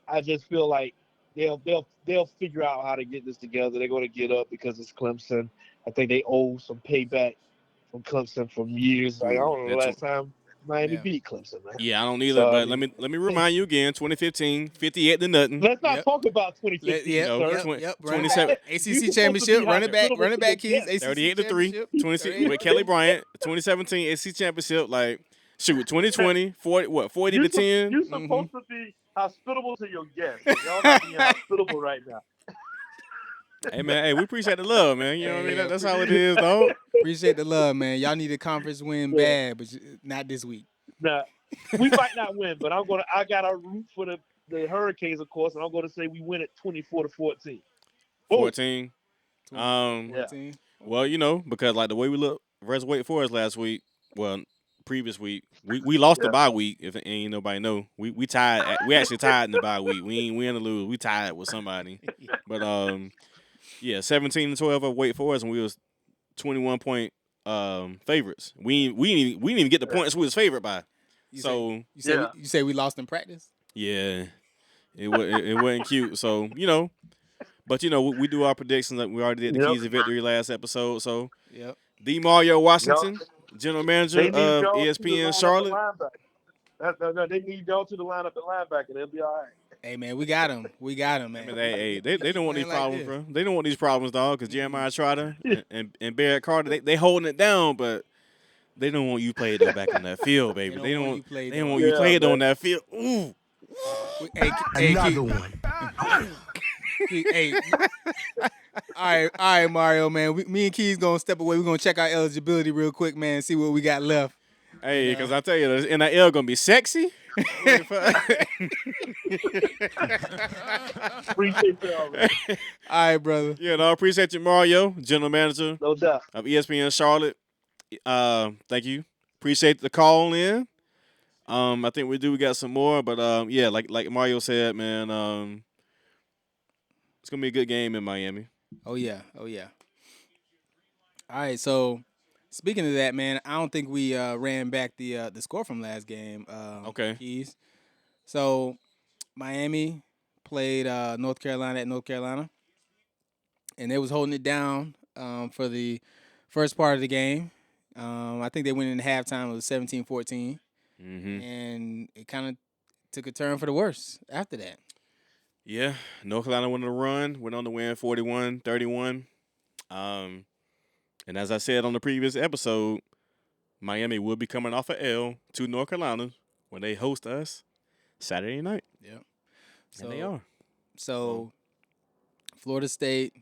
Speaker 5: I just feel like they'll figure out how to get this together. They're going to get up because it's Clemson. I think they owe some payback from Clemson from years. Like I
Speaker 2: Ooh,
Speaker 5: don't know the last time Miami
Speaker 1: Yeah.
Speaker 5: beat Clemson, man.
Speaker 2: Yeah, I don't either.
Speaker 5: So I
Speaker 2: But
Speaker 5: mean,
Speaker 2: let me remind you again. 2015, 58-0.
Speaker 5: let's not
Speaker 1: Yep.
Speaker 5: talk about
Speaker 1: Let,
Speaker 5: 2015,
Speaker 1: yep,
Speaker 2: know,
Speaker 5: sir.
Speaker 1: yep,
Speaker 2: 20,
Speaker 1: yep. Run it
Speaker 2: 27,
Speaker 1: back.
Speaker 5: You
Speaker 1: ACC
Speaker 5: supposed to be
Speaker 1: championship. Run it back.
Speaker 5: hospitable
Speaker 1: Run it
Speaker 5: to
Speaker 1: back,
Speaker 5: your
Speaker 1: Keys.
Speaker 5: guests.
Speaker 1: ACC
Speaker 2: 38-3,
Speaker 1: championship.
Speaker 2: 26 with
Speaker 1: 38.
Speaker 2: Kelly Bryant. 2017 SEC championship. Like shoot, 2020, 40 to 10.
Speaker 5: You're
Speaker 1: Mm-hmm.
Speaker 5: supposed to be hospitable to your guests, and y'all not being hospitable right now.
Speaker 2: Hey man, hey, we appreciate the love, man. You know what I mean?
Speaker 1: Hey,
Speaker 2: That's all it is, dog.
Speaker 1: appreciate the love, man. Y'all need a conference win
Speaker 5: Yeah.
Speaker 1: bad, but not this week.
Speaker 5: Now, we might not win, but I got to root for the Hurricanes, of course, and I'm gonna say we win it 24-14.
Speaker 2: 14.
Speaker 1: 14.
Speaker 2: Well, you know, because like the way we look versus Wake Forest last week, well, previous week, we lost the bye week. If ain't nobody know, we tied. We actually tied in the bye week. We ain't win or lose. We tied with somebody. But yeah, 17-12 over Wake Forest, and we was 21-point favorites. We didn't even get the points we was favored by.
Speaker 1: You say we lost in practice?
Speaker 2: Yeah, it wasn't cute. So you know. But, you know, we do our predictions. Like we already did the Keys of Victory last episode. So,
Speaker 1: Yep.
Speaker 2: D. Mario Washington, general manager
Speaker 5: They need
Speaker 2: of
Speaker 5: y'all to
Speaker 2: ESPN
Speaker 5: line
Speaker 2: Charlotte.
Speaker 5: up the linebacker. No, they need y'all to the line up the linebacker. They'll be all right.
Speaker 1: Hey, man, we got him. We got him,
Speaker 2: I
Speaker 1: man.
Speaker 2: mean, they don't want these
Speaker 1: Playing like
Speaker 2: problems,
Speaker 1: this.
Speaker 2: bro. They don't want these problems, dog, because Jeremiah Trotter and Barrett Carter, they holding it down, but they don't want you played though back on that field, baby. They don't want you played on that field. Ooh.
Speaker 1: Another one. Hey, all right, Mario, man. Me and Keys gonna step away. We're gonna check our eligibility real quick, man. See what we got left.
Speaker 2: Hey, because I tell you, the NIL gonna be sexy.
Speaker 5: Appreciate y'all. Man.
Speaker 1: All right, brother.
Speaker 2: Yeah, no, I appreciate you, Mario, general manager
Speaker 5: No doubt.
Speaker 2: of ESPN Charlotte. Thank you. Appreciate the call in. I think we got some more, but yeah, like Mario said, man, it's gonna be a good game in Miami.
Speaker 1: Oh yeah. All right, so speaking of that, man, I don't think we ran back the score from last game.
Speaker 2: Okay.
Speaker 1: Keys. So Miami played North Carolina at North Carolina, and they was holding it down for the first part of the game. I think they went in halftime. It was 17-14, and it kind of took a turn for the worse after that.
Speaker 2: Yeah, North Carolina went on a run, went on to win 41-31. And as I said on the previous episode, Miami will be coming off a L to North Carolina when they host us Saturday night.
Speaker 1: Yep.
Speaker 2: And they are.
Speaker 1: So Florida State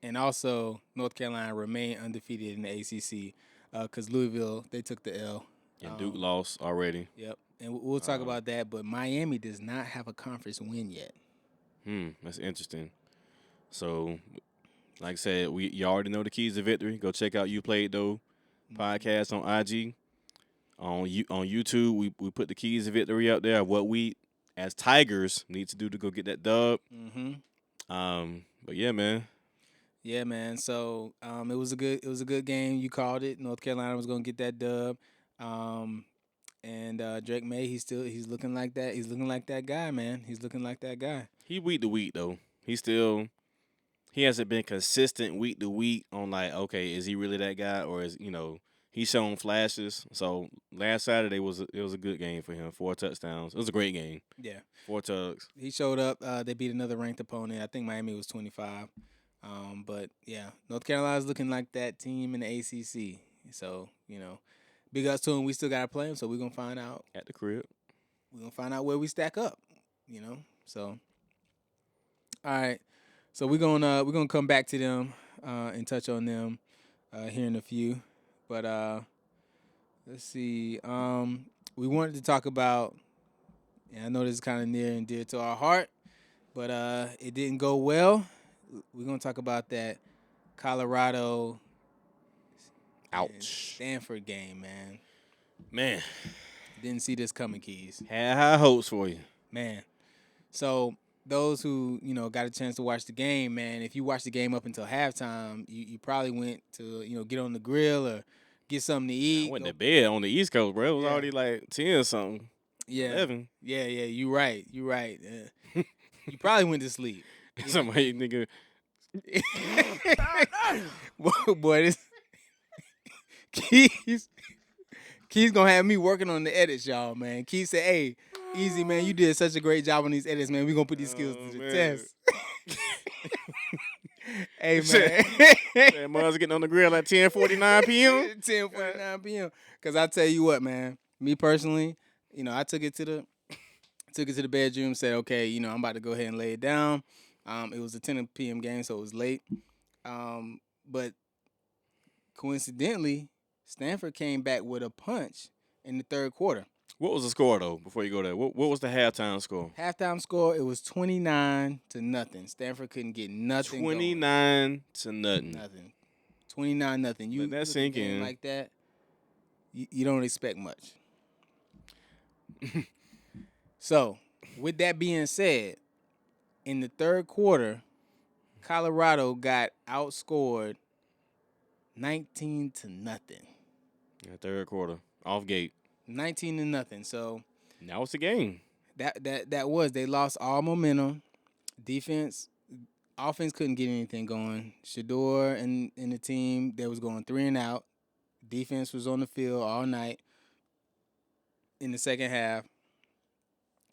Speaker 1: and also North Carolina remain undefeated in the ACC because Louisville, they took the L.
Speaker 2: And Duke lost already.
Speaker 1: Yep. And we'll talk about that, but Miami does not have a conference win yet.
Speaker 2: That's interesting. So, like I said, you already know the keys to victory. Go check out Uplayedtho podcast on IG. On YouTube, we put the keys to victory up there. What we as Tigers need to do to go get that dub. But yeah, man.
Speaker 1: Yeah, man. So it was a good game. You called it. North Carolina was gonna get that dub. And Drake May, he's looking like that. He's looking like that guy, man. He's looking like that guy.
Speaker 2: He week to week though. He hasn't been consistent week to week on like, okay, is he really that guy, or is he's shown flashes. So last Saturday was a good game for him. 4 touchdowns. It was a great game.
Speaker 1: Yeah.
Speaker 2: 4 tugs.
Speaker 1: He showed up. They beat another ranked opponent. I think Miami was 25. But yeah, North Carolina's looking like that team in the ACC. So big ups to him. We still gotta play him, so we're gonna find out
Speaker 2: At the crib.
Speaker 1: We're gonna find out where we stack up. So all right. So we're gonna come back to them and touch on them here in a few. But let's see. We wanted to talk about, and I know this is kind of near and dear to our heart, but it didn't go well. We're gonna talk about that Colorado Stanford game, man.
Speaker 2: Man.
Speaker 1: Didn't see this coming, Keys.
Speaker 2: Had high hopes for you.
Speaker 1: Man. So those who, got a chance to watch the game, man, if you watched the game up until halftime, you probably went to, get on the grill or get something to eat.
Speaker 2: I went to bed on the East Coast, bro. It was already like 10 or something.
Speaker 1: Yeah.
Speaker 2: 11.
Speaker 1: Yeah. You right. You right. You probably went to sleep.
Speaker 2: Somebody nigga.
Speaker 1: Boy, this Keyz gonna have me working on the edits, y'all, man. Keyz said, "Hey, easy, man. You did such a great job on these edits, man. We gonna put these skills to the
Speaker 2: man.
Speaker 1: test." Hey, man.
Speaker 2: That mother's getting on the grill at 10:49 p.m.
Speaker 1: 10:49 p.m. Because I tell you what, man. Me personally, I took it to the bedroom. Said, okay, I'm about to go ahead and lay it down. It was a 10 p.m. game, so it was late. But coincidentally, Stanford came back with a punch in the third quarter.
Speaker 2: What was the score though? Before you go there, what was the halftime score?
Speaker 1: Halftime score, it was 29-0. Stanford couldn't get nothing.
Speaker 2: 29-0.
Speaker 1: Nothing. 29-0. You
Speaker 2: let that sink in
Speaker 1: like that. You don't expect much. So, with that being said, in the third quarter, Colorado got outscored 19-0.
Speaker 2: Yeah, third quarter, off gate.
Speaker 1: 19-0. So
Speaker 2: now it's the game.
Speaker 1: That was they lost all momentum. Offense couldn't get anything going. Shador and the team, they was going 3 and out. Defense was on the field all night. In the second half,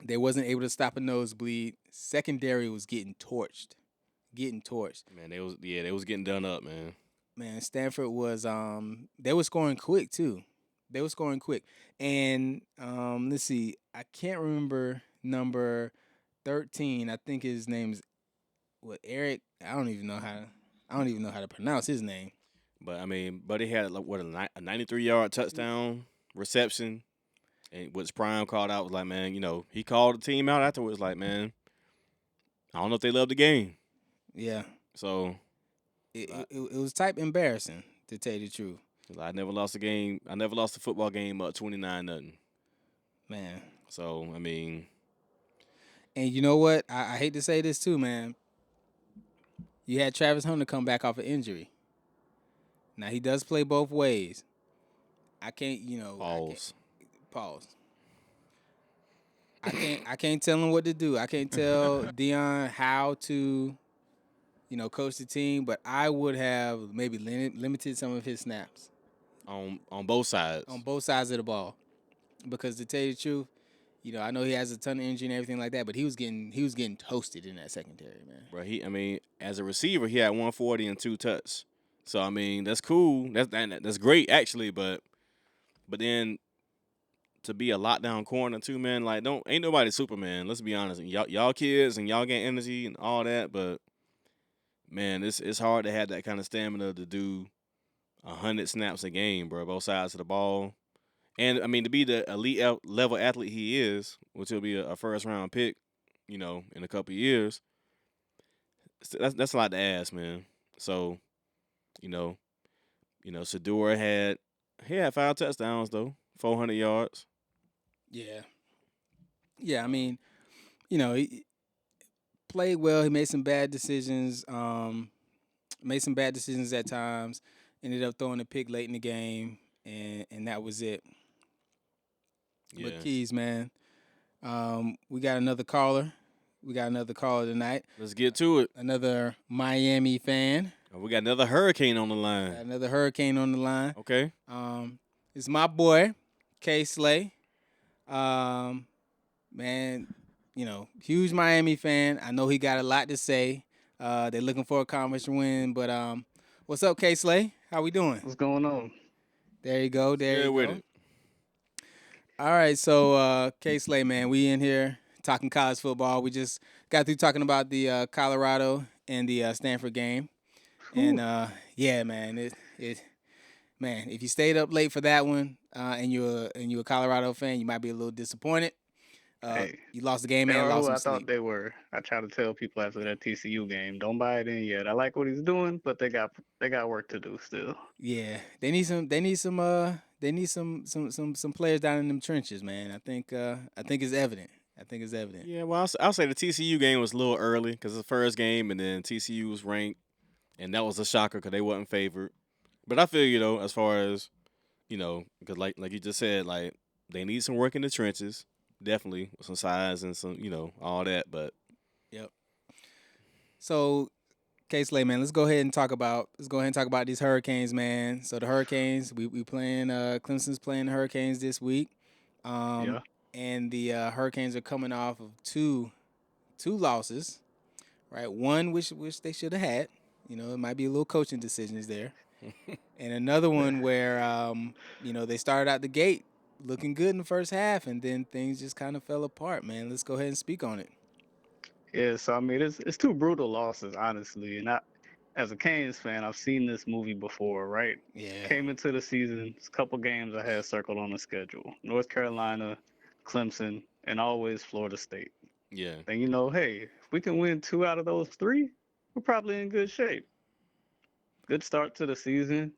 Speaker 1: they wasn't able to stop a nosebleed. Secondary was getting torched.
Speaker 2: Man, they was getting done up, man.
Speaker 1: Man, Stanford was they were scoring quick too. They were scoring quick. And let's see, I can't remember number 13. I think his name's Eric. I don't even know how to pronounce his name.
Speaker 2: But I mean, Buddy had a 93-yard touchdown reception, and what's Prime called out was like, man, he called the team out afterwards, like, man, I don't know if they love the game.
Speaker 1: Yeah.
Speaker 2: So
Speaker 1: it was type embarrassing, to tell you the truth.
Speaker 2: I never lost a game. I never lost a football game up 29-0.
Speaker 1: Man.
Speaker 2: So I mean,
Speaker 1: and you know what? I hate to say this too, man. You had Travis Hunter come back off an injury. Now he does play both ways. I can't,
Speaker 2: pause.
Speaker 1: Pause. I can't tell him what to do. I can't tell Dion how to, coach the team. But I would have maybe limited some of his snaps
Speaker 2: on both sides.
Speaker 1: On both sides of the ball, because to tell you the truth, I know he has a ton of energy and everything like that, but he was getting toasted in that secondary, man.
Speaker 2: Bro, as a receiver, he had 140 and 2 touchdowns. So I mean, that's cool. That's great actually, but then to be a lockdown corner too, man, like ain't nobody Superman. Let's be honest. Y'all kids and y'all get energy and all that, but man, it's hard to have that kind of stamina to do 100 snaps a game, bro, both sides of the ball. And I mean, to be the elite level athlete he is, which will be a first round pick, in a couple of years, that's a lot to ask, man. So, Shador had 5 touchdowns though, 400 yards.
Speaker 1: Yeah. Yeah, I mean, he played well. He made some bad decisions. At times. Ended up throwing a pick late in the game, and that was it.
Speaker 2: Yeah.
Speaker 1: But Keyz, man, we got another caller. Tonight.
Speaker 2: Let's get to it.
Speaker 1: Another Miami fan.
Speaker 2: We got another hurricane on the line. Okay.
Speaker 1: It's my boy, K Slay. Man, huge Miami fan. I know he got a lot to say. They're looking for a conference win, but what's up, K Slay? How we doing?
Speaker 6: What's going on?
Speaker 1: There you go.
Speaker 2: With it.
Speaker 1: All right, so K Slay, man, we in here talking college football. We just got through talking about the Colorado and the Stanford game. And yeah, man, man, if you stayed up late for that one, and you're a Colorado fan, you might be a little disappointed.
Speaker 6: Hey,
Speaker 1: you lost the game
Speaker 6: they
Speaker 1: and
Speaker 6: are
Speaker 1: lost
Speaker 6: who
Speaker 1: some
Speaker 6: I
Speaker 1: sleep.
Speaker 6: thought they were. I try to tell people after that TCU game, don't buy it in yet. I like what he's doing, but they got work to do still.
Speaker 1: Yeah, they need some players down in them trenches, man. I think it's evident.
Speaker 2: Yeah, well, I'll say the TCU game was a little early because it's the first game, and then TCU was ranked, and that was a shocker because they wasn't favored. But I feel, though, as far as, because like you just said, like they need some work in the trenches. definitely with some size and some, all that. But
Speaker 1: Yep. So, K-Slay, man, let's go ahead and talk about these Hurricanes, man. So the Hurricanes, we playing Clemson's playing the Hurricanes this week.
Speaker 6: Yeah.
Speaker 1: And the Hurricanes are coming off of two losses, right? One which they should have had. It might be a little coaching decisions there. And another one where they started out the gate looking good in the first half, and then things just kind of fell apart, man. Let's go ahead and speak on it.
Speaker 6: Yeah, so I mean, it's two brutal losses, honestly. And as a Canes fan, I've seen this movie before, right?
Speaker 1: Yeah.
Speaker 6: Came into the season, a couple games I had circled on the schedule: North Carolina, Clemson, and always Florida State.
Speaker 2: yeah,
Speaker 6: And hey, if we can win 2 out of those 3, we're probably in good shape. Good start to the season.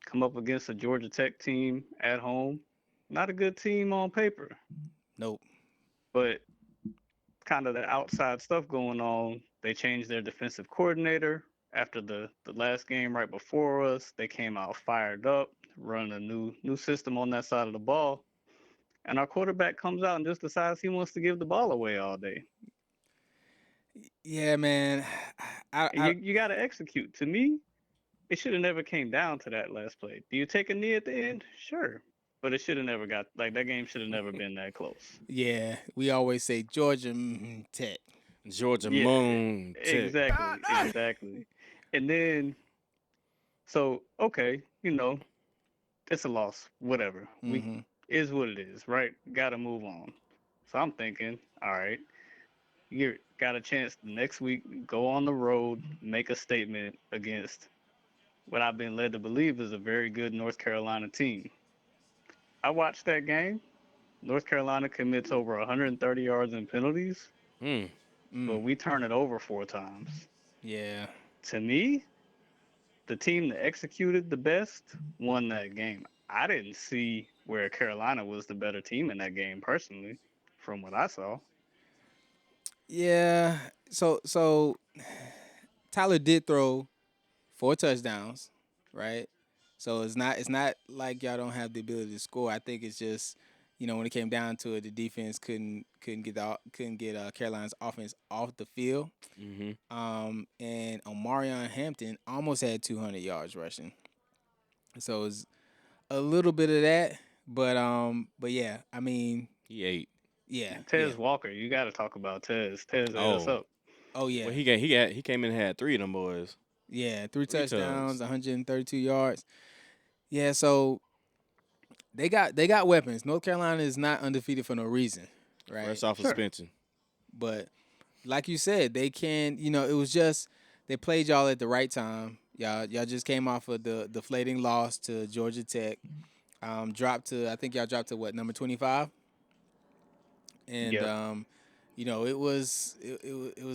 Speaker 6: Come up against a Georgia Tech team at home. Not a good team on paper,
Speaker 1: Nope.
Speaker 6: but kind of the outside stuff going on. They changed their defensive coordinator after the last game right before us. They came out fired up, running a new system on that side of the ball. And our quarterback comes out and just decides he wants to give the ball away all day.
Speaker 1: Yeah, man.
Speaker 6: And you got to execute. To me, it should have never came down to that last play. Do you take a knee at the end? Sure. But it should have never got, like, that game should have never been that close.
Speaker 1: Yeah, we always say Georgia Tech.
Speaker 2: Georgia
Speaker 6: Yeah,
Speaker 2: Moon. Tech.
Speaker 6: exactly. And then, so, okay, it's a loss, whatever.
Speaker 1: Mm-hmm.
Speaker 6: Is what it is, right? Got to move on. So I'm thinking, all right, you got a chance next week, go on the road, make a statement against what I've been led to believe is a very good North Carolina team. I watched that game. North Carolina commits over 130 yards in penalties,
Speaker 2: Mm.
Speaker 6: but we turn it over 4 times.
Speaker 1: Yeah.
Speaker 6: To me, the team that executed the best won that game. I didn't see where Carolina was the better team in that game personally, from what I saw.
Speaker 1: Yeah. So Tyler did throw 4 touchdowns, right? So it's not like y'all don't have the ability to score. I think it's just when it came down to it, the defense couldn't get Carolina's offense off the field.
Speaker 2: Mm-hmm.
Speaker 1: And Omarion Hampton almost had 200 yards rushing. So it was a little bit of that, but yeah, I mean,
Speaker 2: He ate.
Speaker 1: yeah,
Speaker 6: Tez Walker, you got to talk about Tez. Tez ate us up.
Speaker 1: Oh yeah.
Speaker 2: Well, he came in and had 3 of them boys.
Speaker 1: Yeah, 3
Speaker 2: 3
Speaker 1: touchdowns,
Speaker 2: tugs.
Speaker 1: 132 yards. Yeah, so they got weapons. North Carolina is not undefeated for no reason, right?
Speaker 2: Fresh off suspension.
Speaker 1: But like you said, they can. It was just they played y'all at the right time. Y'all just came off of the deflating loss to Georgia Tech. I think y'all dropped to what, number 25? And
Speaker 6: Yep.
Speaker 1: it was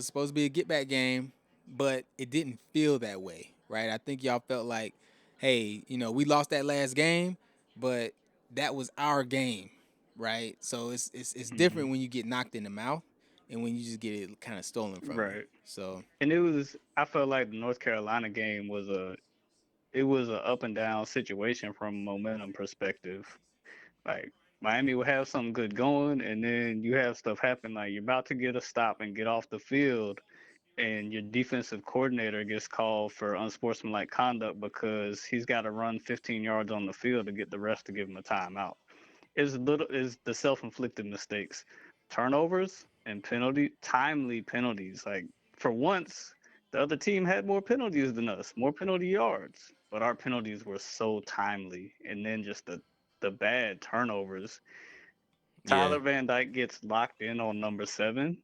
Speaker 1: supposed to be a get back game, but it didn't feel that way, right? I think y'all felt like, hey, we lost that last game, but that was our game, right? So it's
Speaker 6: Hmm.
Speaker 1: different when you get knocked in the mouth and when you just get it kind of stolen from you.
Speaker 6: Right.
Speaker 1: So
Speaker 6: And I felt like the North Carolina game was a up and down situation from a momentum perspective. Like Miami will have something good going, and then you have stuff happen like you're about to get a stop and get off the field, and your defensive coordinator gets called for unsportsmanlike conduct because he's got to run 15 yards on the field to get the refs to give him a timeout. Is the self-inflicted mistakes, turnovers, and timely penalties. Like for once, the other team had more penalties than us, more penalty yards, but our penalties were so timely. And then just the bad turnovers.
Speaker 2: Yeah.
Speaker 6: Tyler Van Dyke gets locked in on number 7.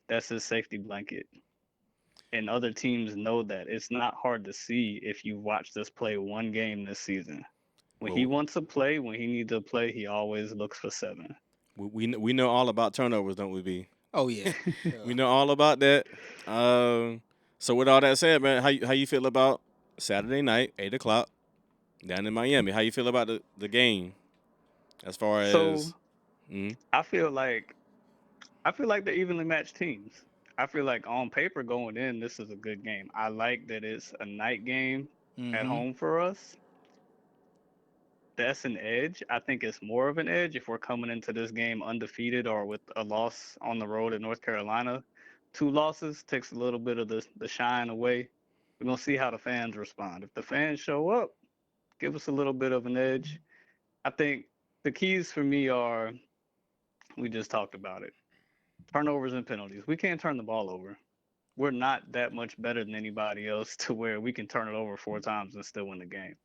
Speaker 6: That's his safety blanket. And other teams know that. It's not hard to see if you watched us play one game this season. When he
Speaker 2: Well,
Speaker 6: wants to play, when he needs to play, he always looks for 7.
Speaker 2: we know all about turnovers, don't we, B?
Speaker 1: oh yeah,
Speaker 2: We know all about that. So with all that said, man, how you feel about Saturday night, 8 o'clock, down in Miami? How you feel about the game? As far
Speaker 6: So
Speaker 2: as
Speaker 6: I feel like they're evenly matched teams. I feel like on paper going in, this is a good game. I like that it's a night game at
Speaker 1: mm-hmm.
Speaker 6: home for us. that's an edge. I think it's more of an edge if we're coming into this game undefeated or with a loss on the road in North Carolina. 2 losses takes a little bit of the shine away. We're going to see how the fans respond. If the fans show up, give us a little bit of an edge. I think the keys for me are, we just talked about it, turnovers and penalties. We can't turn the ball over. We're not that much better than anybody else to where we can turn it over 4 times and still win the game.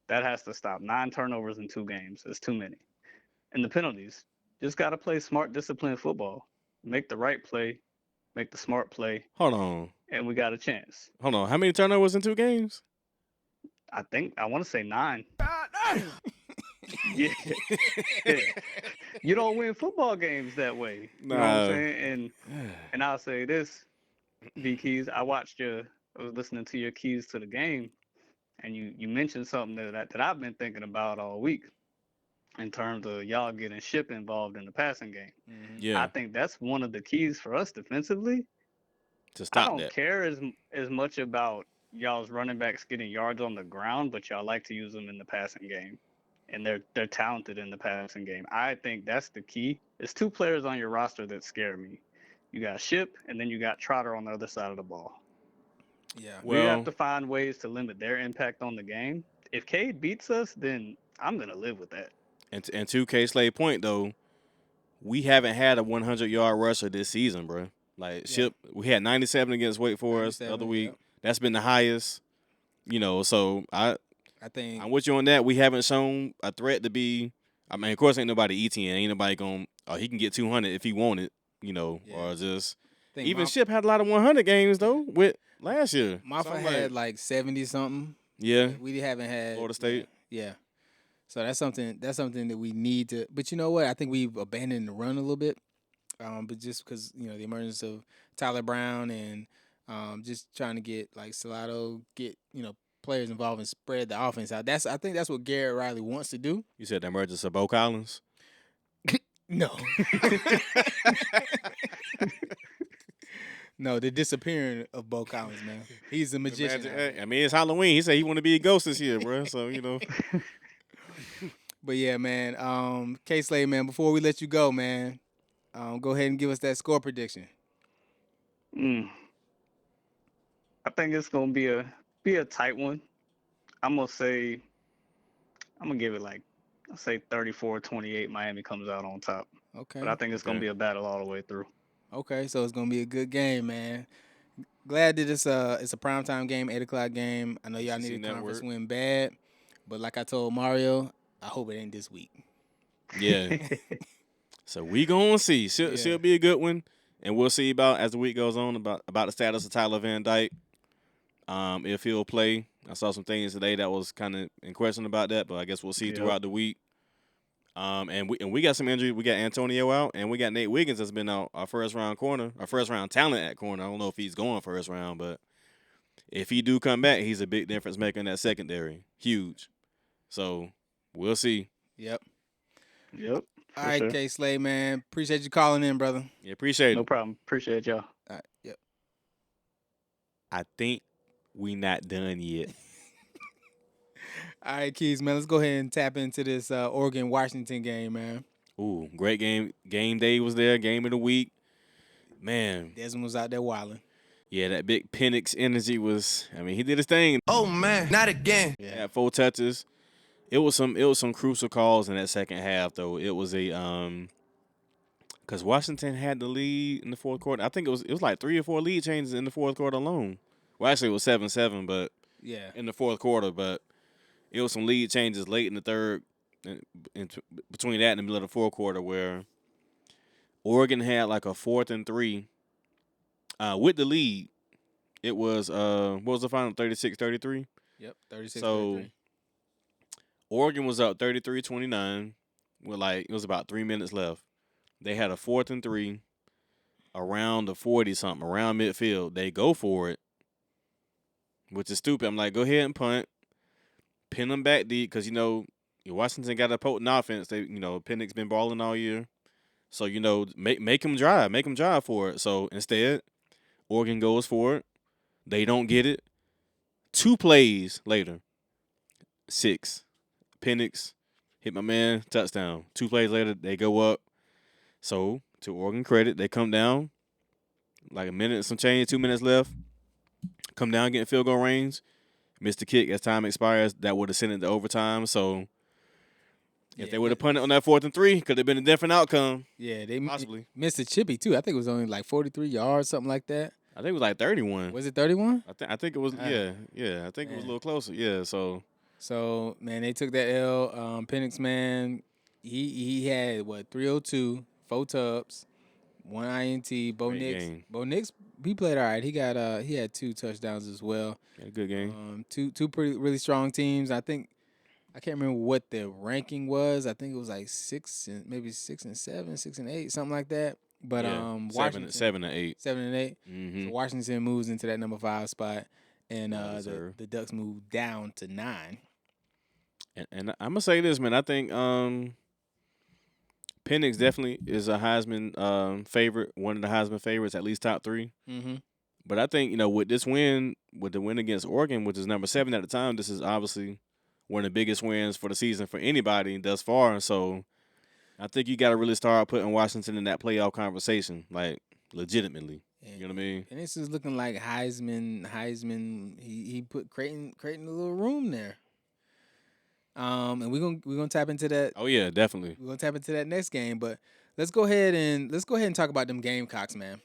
Speaker 6: That has to stop. 9 turnovers in 2 games is too many. And the penalties, just got to play smart, disciplined football. Make the right play, make the smart play.
Speaker 2: Hold on.
Speaker 6: And we got a chance.
Speaker 2: Hold on. How many turnovers in 2 games?
Speaker 6: I want to say 9. Yeah. You don't win football games that way. You know what I'm saying? And I'll say this, V-Keyz, I was listening to your keys to the game, and you mentioned something that I've been thinking about all week in terms of y'all getting Ship involved in the passing game.
Speaker 1: Mm-hmm.
Speaker 2: Yeah.
Speaker 6: I think that's one of the keys for us defensively.
Speaker 2: To stop
Speaker 6: I don't
Speaker 2: that.
Speaker 6: care as much about y'all's running backs getting yards on the ground, but y'all like to use them in the passing game. And they're talented in the passing game. I think that's the key. There's 2 players on your roster that scare me. You got Ship, and then you got Trotter on the other side of the ball.
Speaker 1: Yeah.
Speaker 6: We have to find ways to limit their impact on the game. If Cade beats us, then I'm going to live with that.
Speaker 2: And to K-Slade point, though, we haven't had a 100-yard rusher this season, bro. Like, Ship, we had 97 against Wake Forest the other week. Yep. That's been the highest. So I think I'm with you on that. We haven't shown a threat to be. I mean, of course, ain't nobody ETN. Ain't nobody going. Oh, he can get 200 if he wanted. Or just. Even Ship had a lot of 100 games though with last year.
Speaker 1: Moffa had like 70 something.
Speaker 2: Yeah,
Speaker 1: we haven't had
Speaker 2: Florida State.
Speaker 1: Yeah. So that's something that we need to. But you know what? I think we've abandoned the run a little bit. But just because the emergence of Tyler Brown and just trying to get like Salado, get players involved and spread the offense out. I think that's what Garrett Riley wants to do.
Speaker 2: You said the emergence of Bo Collins?
Speaker 1: No. No, the disappearing of Bo Collins, man. He's a magician.
Speaker 2: I mean, it's Halloween. He said he want to be a ghost this year, bro. So,
Speaker 1: But yeah, man. K-Slade, man, before we let you go, man, go ahead and give us that score prediction.
Speaker 6: I think it's gonna be a tight one. I'm gonna give it like, I'll say 34-28. Miami comes out on top.
Speaker 1: Okay.
Speaker 6: But I think it's gonna be a battle all the way through.
Speaker 1: Okay, so it's gonna be a good game, man. Glad that it's a primetime game, 8:00 game. I know y'all need a conference win bad, but like I told Mario, I hope it ain't this week.
Speaker 2: Yeah. So we gonna see. She'll be a good one, and we'll see about as the week goes on about the status of Tyler Van Dyke. If he'll play. I saw some things today that was kind of in question about that, but I guess we'll see throughout the week. And we got some injuries. We got Antonio out, and we got Nate Wiggins that's been out, our first round talent at corner. I don't know if he's going first round, but if he do come back, he's a big difference maker in that secondary. Huge. So we'll see.
Speaker 1: Yep.
Speaker 6: All
Speaker 1: right, K-Slade, man. Appreciate you calling in, brother.
Speaker 2: Yeah, appreciate it.
Speaker 6: No problem. Appreciate y'all.
Speaker 1: All right. Yep.
Speaker 2: I think we not done yet.
Speaker 1: All right, Keyz, man, let's go ahead and tap into this Oregon-Washington game, man.
Speaker 2: Ooh, great game. Game day was there, game of the week. Man.
Speaker 1: Desmond was out there wilding.
Speaker 2: Yeah, that big Penix energy was, he did his thing.
Speaker 3: Oh, man, not again.
Speaker 2: Yeah. Had 4 touches. It was some crucial calls in that second half, though. It was because Washington had the lead in the fourth quarter. I think it was like 3 or 4 lead changes in the fourth quarter alone. Well, actually, it was 7-7, but in the fourth quarter, but it was some lead changes late in the third, between that and the middle of the fourth quarter, where Oregon had like a 4th and 3 with the lead. It was what was the final? 36-33.
Speaker 1: Yep, 36-33.
Speaker 2: So Oregon was up 33-29 with it was about 3 minutes left. They had a 4th and 3 around the 40-something, around midfield. They go for it, which is stupid. I'm like, go ahead and punt. Pin them back deep because, Washington got a potent offense. They, Penix been balling all year. So, make them drive. Make them drive for it. So, instead, Oregon goes for it. They don't get it. 2 plays later, 6. Penix hit my man, touchdown. 2 plays later, they go up. So, to Oregon credit, they come down, like a minute and some change, 2 minutes left. Come down, get in field goal range. Missed the kick as time expires. That would have sent it to overtime. So, if they would have punted on that 4th and 3, could have been a different outcome.
Speaker 1: Yeah, they
Speaker 2: Possibly.
Speaker 1: missed a chippy, too. I think it was only like 43 yards, something like that.
Speaker 2: I think it was like 31.
Speaker 1: Was it 31?
Speaker 2: I think it was, yeah. I think it was a little closer. Yeah,
Speaker 1: So, man, they took that L. Penix, man, he had, 302, 4 tubs, 1 INT. Bo Nix, he played all right. He had 2 touchdowns as well.
Speaker 2: Had a good game.
Speaker 1: Two really strong teams. I can't remember what their ranking was. I think it was like 6 and 7, 6 and 8, something like that. But Washington
Speaker 2: 7 and 8.
Speaker 1: 7 and 8.
Speaker 2: Mm-hmm.
Speaker 1: So Washington moves into that number 5 spot, and
Speaker 2: sir.
Speaker 1: the Ducks move down to 9.
Speaker 2: And I'm gonna say this, man. I think Penix definitely is a Heisman favorite, one of the Heisman favorites, at least top 3.
Speaker 1: Mm-hmm.
Speaker 2: But I think, with this win, with the win against Oregon, which is number 7 at the time, this is obviously one of the biggest wins for the season for anybody thus far. So I think you got to really start putting Washington in that playoff conversation, like legitimately. You know what I mean?
Speaker 1: And this is looking like Heisman. He put Creighton a little room there. And we're gonna tap into that.
Speaker 2: Oh yeah, definitely.
Speaker 1: We're gonna tap into that next game, but let's go ahead and talk about them Gamecocks, man.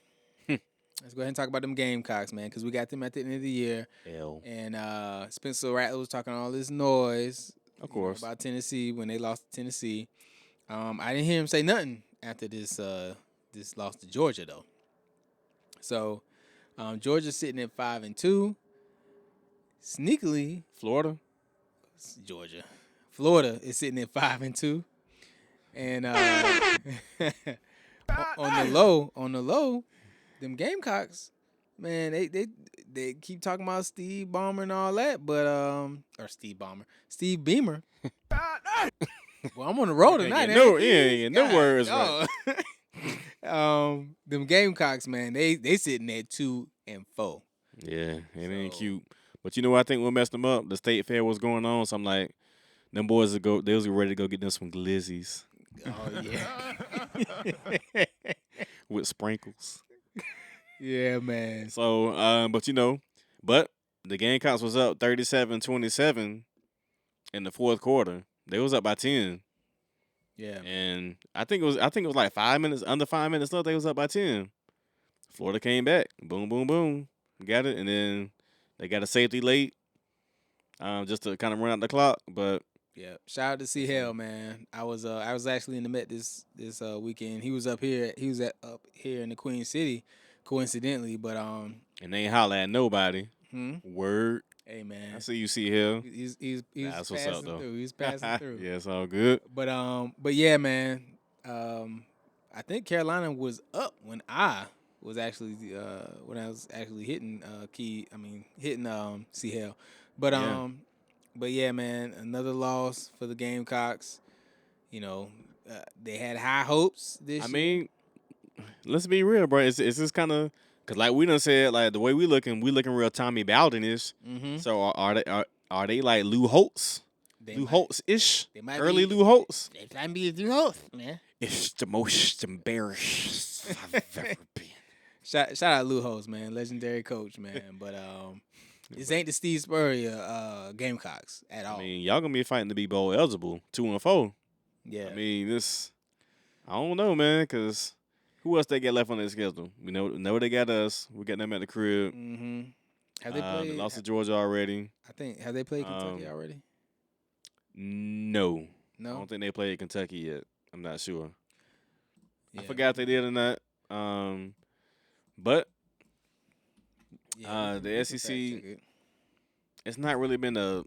Speaker 1: Let's go ahead and talk about them Gamecocks, man, because we got them at the end of the year. And Spencer Rattler was talking all this noise,
Speaker 2: of course,
Speaker 1: about Tennessee when they lost to Tennessee. I didn't hear him say nothing after this loss to Georgia though. So Georgia's sitting at 5-2. Sneakily,
Speaker 2: Florida
Speaker 1: is sitting at 5-2. And on the low, them Gamecocks, man, they keep talking about Steve Ballmer and all that, but Steve Beamer. Well, I'm on the road tonight.
Speaker 2: No words. Right.
Speaker 1: Them Gamecocks, man, they sitting at 2-4.
Speaker 2: Yeah, it ain't cute. But you know what I think what messed them up? The state fair was going on, so I'm like, them boys they was ready to go get them some glizzies.
Speaker 1: Oh yeah.
Speaker 2: With sprinkles.
Speaker 1: Yeah, man.
Speaker 2: So, but the Gamecocks was up 37-27 in the 4th quarter. They was up by 10.
Speaker 1: Yeah.
Speaker 2: And I think it was like 5 minutes, under 5 minutes left, they was up by 10. Florida came back. Boom, boom, boom. Got it. And then they got a safety late. Just to kind of run out the clock. But
Speaker 1: yeah. Shout out to C Hell, man. I was actually in the Met this weekend. He was up here. He was up here in the Queen City, coincidentally, but
Speaker 2: and they ain't holler at nobody. Word.
Speaker 1: Hey man,
Speaker 2: I see you, C Hell.
Speaker 1: He's
Speaker 2: That's what's up, though.
Speaker 1: He's passing through.
Speaker 2: Yeah, it's all good.
Speaker 1: But yeah, man. I think Carolina was up when I was actually hitting C Hell. But yeah, man, another loss for the Gamecocks. They had high hopes this year.
Speaker 2: I mean, let's be real, bro. It's just kind of because, like we done said, like the way we looking real Tommy Bowden-ish.
Speaker 1: Mm-hmm.
Speaker 2: So are they like Lou Holtz? Lou Holtz-ish? Early Lou Holtz?
Speaker 1: They might be Lou Holtz, man.
Speaker 2: It's the most embarrassed I've ever been.
Speaker 1: Shout out Lou Holtz, man. Legendary coach, man. But this ain't the Steve Spurrier Gamecocks at all.
Speaker 2: I mean, y'all gonna be fighting to be bowl eligible, 2-4.
Speaker 1: Yeah.
Speaker 2: I mean, I don't know, man, because who else they got left on their schedule? We know they got us. We got them at the crib.
Speaker 1: Mm-hmm. Have they played?
Speaker 2: They lost to Georgia already.
Speaker 1: Have they played Kentucky already?
Speaker 2: No. I don't think they played Kentucky yet. I'm not sure. Yeah. I forgot if they did or not. But the SEC, it's not really been a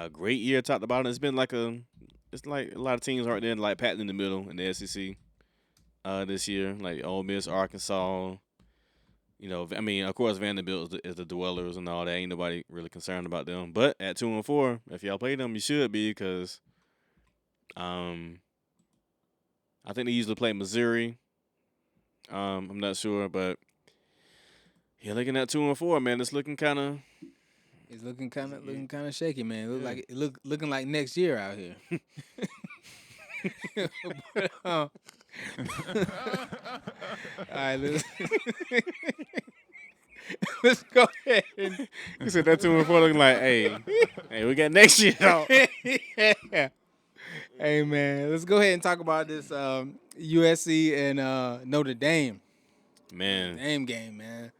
Speaker 2: great year talked about. It's been like it's like a lot of teams right there like patting in the middle in the SEC this year, like Ole Miss, Arkansas. I mean, of course, Vanderbilt is the dwellers and all that. Ain't nobody really concerned about them. But at 2-4, if y'all play them, you should be because I think they usually play Missouri. I'm not sure, but yeah, looking at 2-4, man, it's looking kind of.
Speaker 1: It's looking kind of shaky, man. Looking like next year out here. But, all right, let's go ahead and
Speaker 2: You said that to him before, looking like, hey, we got next year.
Speaker 1: yeah. Hey man, let's go ahead and talk about this USC and Notre Dame.
Speaker 2: Man,
Speaker 1: Dame game, man.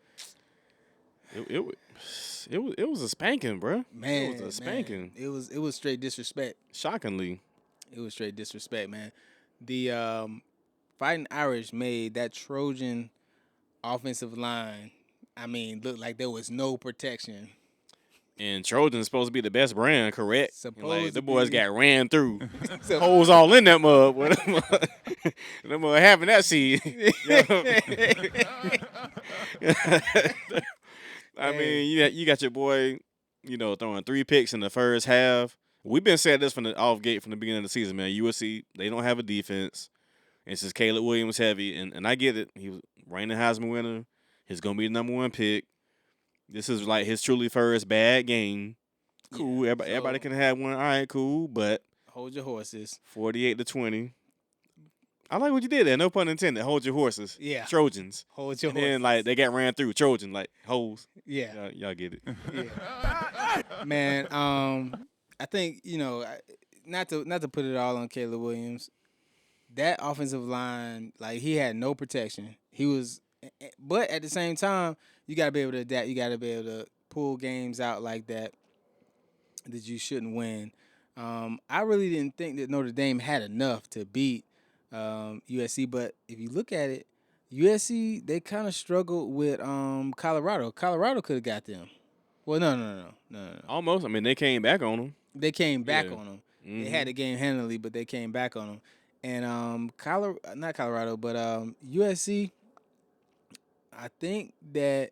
Speaker 2: It was a spanking, bro.
Speaker 1: Man,
Speaker 2: It was a spanking.
Speaker 1: Man. It was straight disrespect.
Speaker 2: Shockingly.
Speaker 1: It was straight disrespect, man. The Fighting Irish made that Trojan offensive line, I mean, look like there was no protection.
Speaker 2: And Trojan's supposed to be the best brand, correct?
Speaker 1: Supposed
Speaker 2: the
Speaker 1: to
Speaker 2: boys
Speaker 1: be.
Speaker 2: got ran through. Holes all in that mud. Them mud having that seed. I mean, you got your boy, throwing 3 picks in the first half. We've been saying this from the off gate from the beginning of the season, man. USC, they don't have a defense. It's just Caleb Williams heavy, and I get it. He was reigning Heisman winner. He's going to be the number 1 pick. This is like his truly first bad game. Cool.
Speaker 1: Yeah,
Speaker 2: Everybody can have one. All right, cool. But
Speaker 1: hold your horses.
Speaker 2: 48-20. I like what you did there. No pun intended. Hold your horses.
Speaker 1: Yeah.
Speaker 2: Trojans.
Speaker 1: Hold your
Speaker 2: and
Speaker 1: horses.
Speaker 2: then, like, they got ran through. Trojan, like, holes.
Speaker 1: Yeah.
Speaker 2: Y'all get it.
Speaker 1: Yeah. Man, I think, not to put it all on Caleb Williams, that offensive line, like, he had no protection. But at the same time, you got to be able to adapt. You got to be able to pull games out like that you shouldn't win. I really didn't think that Notre Dame had enough to beat USC, but if you look at it, USC, they kind of struggled with Colorado. Colorado could have got them. Well, no.
Speaker 2: Almost. I mean, they came back on them.
Speaker 1: They came back on them.
Speaker 2: Mm-hmm.
Speaker 1: They had the game handily, but they came back on them. And not Colorado, but USC, I think that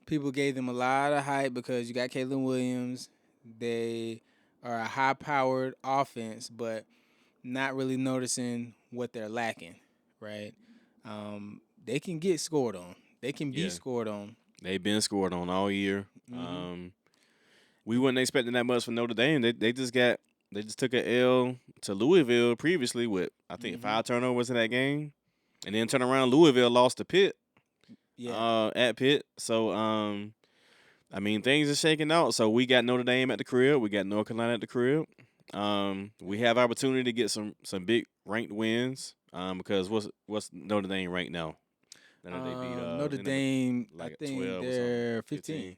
Speaker 1: people gave them a lot of hype because you got Caleb Williams. They are a high-powered offense, but not really noticing what they're lacking, right? They can get scored on. They can be scored on.
Speaker 2: They've been scored on all year.
Speaker 1: Mm-hmm.
Speaker 2: We wasn't expecting that much from Notre Dame. They just took an L to Louisville previously with, I think, 5 turnovers in that game. And then turn around, Louisville lost to Pitt.
Speaker 1: Yeah.
Speaker 2: At Pitt. So, I mean, things are shaking out. So we got Notre Dame at the crib. We got North Carolina at the crib. We have opportunity to get some big ranked wins. Because what's Notre Dame ranked now?
Speaker 1: Notre Dame, I think they're 15.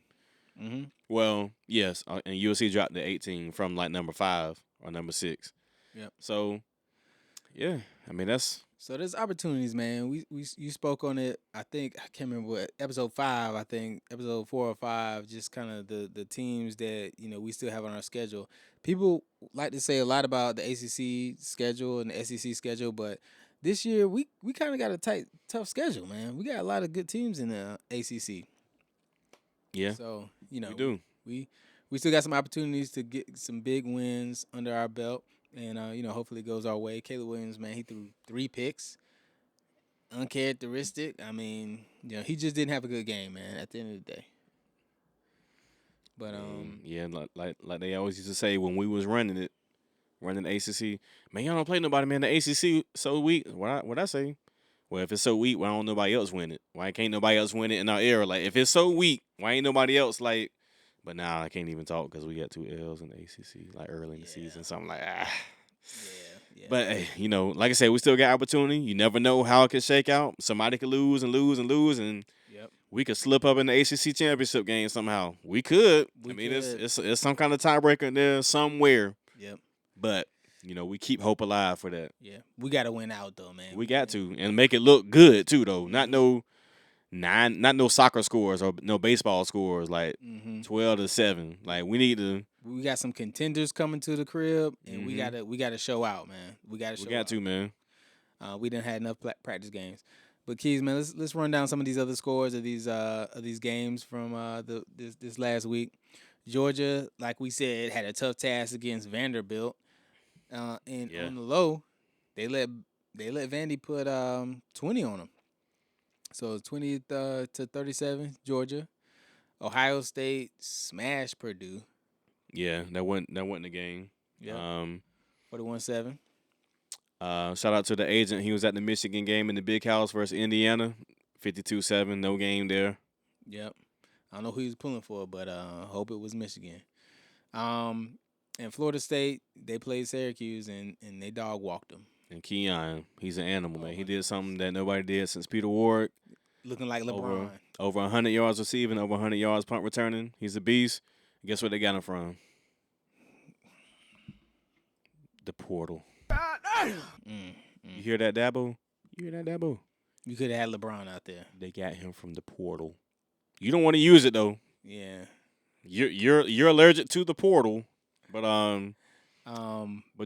Speaker 1: Mm-hmm.
Speaker 2: Well, yes, and USC dropped to 18 from like number 5 or number 6.
Speaker 1: Yep.
Speaker 2: So, yeah, I mean
Speaker 1: So there's opportunities, man. You spoke on it. I think I can't remember what episode 5. I think episode 4 or 5. Just kind of the teams that we still have on our schedule. People like to say a lot about the ACC schedule and the SEC schedule, but this year we kind of got a tough schedule, man. We got a lot of good teams in the ACC.
Speaker 2: Yeah.
Speaker 1: So
Speaker 2: we do.
Speaker 1: We still got some opportunities to get some big wins under our belt. And, hopefully it goes our way. Caleb Williams, man, he threw 3 picks. Uncharacteristic. I mean, he just didn't have a good game, man, at the end of the day. But,
Speaker 2: yeah, like they always used to say when we was running the ACC, man, y'all don't play nobody, man. The ACC so weak. What I say? Well, if it's so weak, why don't nobody else win it? Why can't nobody else win it in our era? Like, if it's so weak, why ain't nobody else like? But now I can't even talk because we got 2 L's in the ACC, like early in the season. So I'm like,
Speaker 1: Yeah.
Speaker 2: But, hey, like I said, we still got opportunity. You never know how it could shake out. Somebody could lose and lose and lose, and we could slip up in the ACC championship game somehow. We could. It's some kind of tiebreaker in there somewhere.
Speaker 1: Yep.
Speaker 2: But, we keep hope alive for that.
Speaker 1: Yeah. We got to win out, though, man.
Speaker 2: We got to. And make it look good, too, though. Not no soccer scores or no baseball scores, like 12-7. Like, we
Speaker 1: got some contenders coming to the crib, and we gotta show out, man. We got to,
Speaker 2: man.
Speaker 1: We didn't have enough practice games. But Keyz, man, let's run down some of these other scores of these games from this last week. Georgia, like we said, had a tough task against Vanderbilt, and on the low, they let Vandy put 20 on them. So 20-37, Georgia. Ohio State smashed Purdue.
Speaker 2: Yeah, that wasn't the game.
Speaker 1: Yeah. 41-7.
Speaker 2: Shout out to the agent. He was at the Michigan game in the Big House versus Indiana. 52-7, no game there.
Speaker 1: Yep. I don't know who he was pulling for, but hope it was Michigan. And Florida State, they played Syracuse, and they dog walked them.
Speaker 2: And Keon, he's an animal, man. He did something that nobody did since Peter Ward.
Speaker 1: Looking like LeBron.
Speaker 2: Over 100 yards receiving, over 100 yards punt returning. He's a beast. Guess where they got him from? The portal. You hear that, Dabo? You hear that, Dabo?
Speaker 1: You could have had LeBron out there.
Speaker 2: They got him from the portal. You don't want to use it though.
Speaker 1: Yeah.
Speaker 2: You're allergic to the portal, but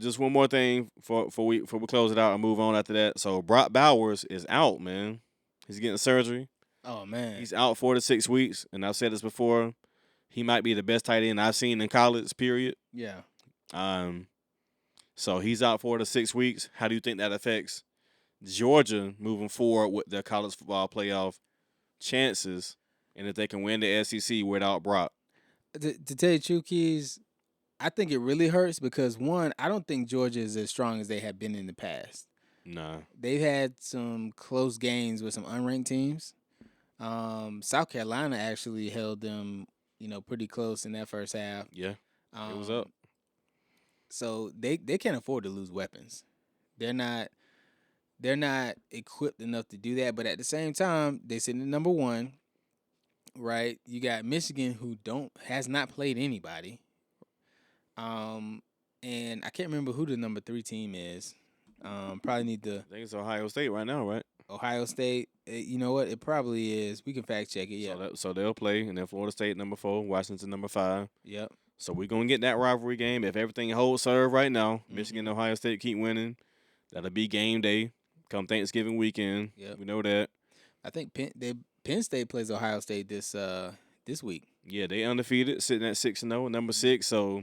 Speaker 2: just one more thing for we close it out and move on after that. So Brock Bowers is out, man. He's getting surgery.
Speaker 1: Oh man.
Speaker 2: He's out 4 to 6 weeks, and I've said this before. He might be the best tight end I've seen in college. Period.
Speaker 1: Yeah.
Speaker 2: So he's out 4 to 6 weeks. How do you think that affects Georgia moving forward with their college football playoff chances, and if they can win the SEC without Brock?
Speaker 1: To tell you the truth, Keys, I think it really hurts because, one, I don't think Georgia is as strong as they have been in the past.
Speaker 2: Nah.
Speaker 1: They've had some close games with some unranked teams. South Carolina actually held them, pretty close in that first half.
Speaker 2: Yeah. It was up.
Speaker 1: So they can't afford to lose weapons. They're not equipped enough to do that. But at the same time, they sit in number one, right? You got Michigan, who has not played anybody. And I can't remember who the number 3 team is. Probably need to.
Speaker 2: I think it's Ohio State right now, right?
Speaker 1: Ohio State. You know what? It probably is. We can fact check it. Yeah.
Speaker 2: So they'll play, and then Florida State number 4, Washington number 5.
Speaker 1: Yep.
Speaker 2: So we're gonna get that rivalry game if everything holds serve right now. Michigan and Ohio State keep winning. That'll be game day come Thanksgiving weekend.
Speaker 1: Yep.
Speaker 2: We know that.
Speaker 1: I think Penn State plays Ohio State this week.
Speaker 2: Yeah, they undefeated, sitting at 6-0, number 6. So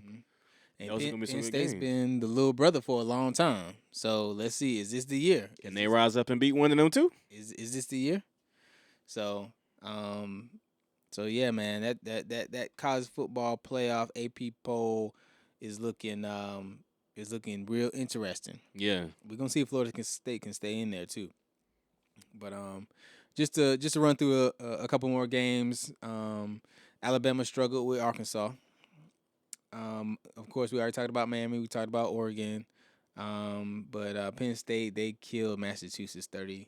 Speaker 1: And
Speaker 2: those are gonna be some
Speaker 1: Penn
Speaker 2: good
Speaker 1: State's
Speaker 2: games.
Speaker 1: been the little brother for a long time. So let's see, is this the year?
Speaker 2: Can they rise up and beat one of them too?
Speaker 1: Is this the year? So yeah, man, that college football playoff AP poll is looking real interesting.
Speaker 2: Yeah.
Speaker 1: We're gonna see if Florida State can stay in there too. But just to run through a couple more games. Alabama struggled with Arkansas. Of course, we already talked about Miami. We talked about Oregon. But Penn State, they killed Massachusetts 63-0.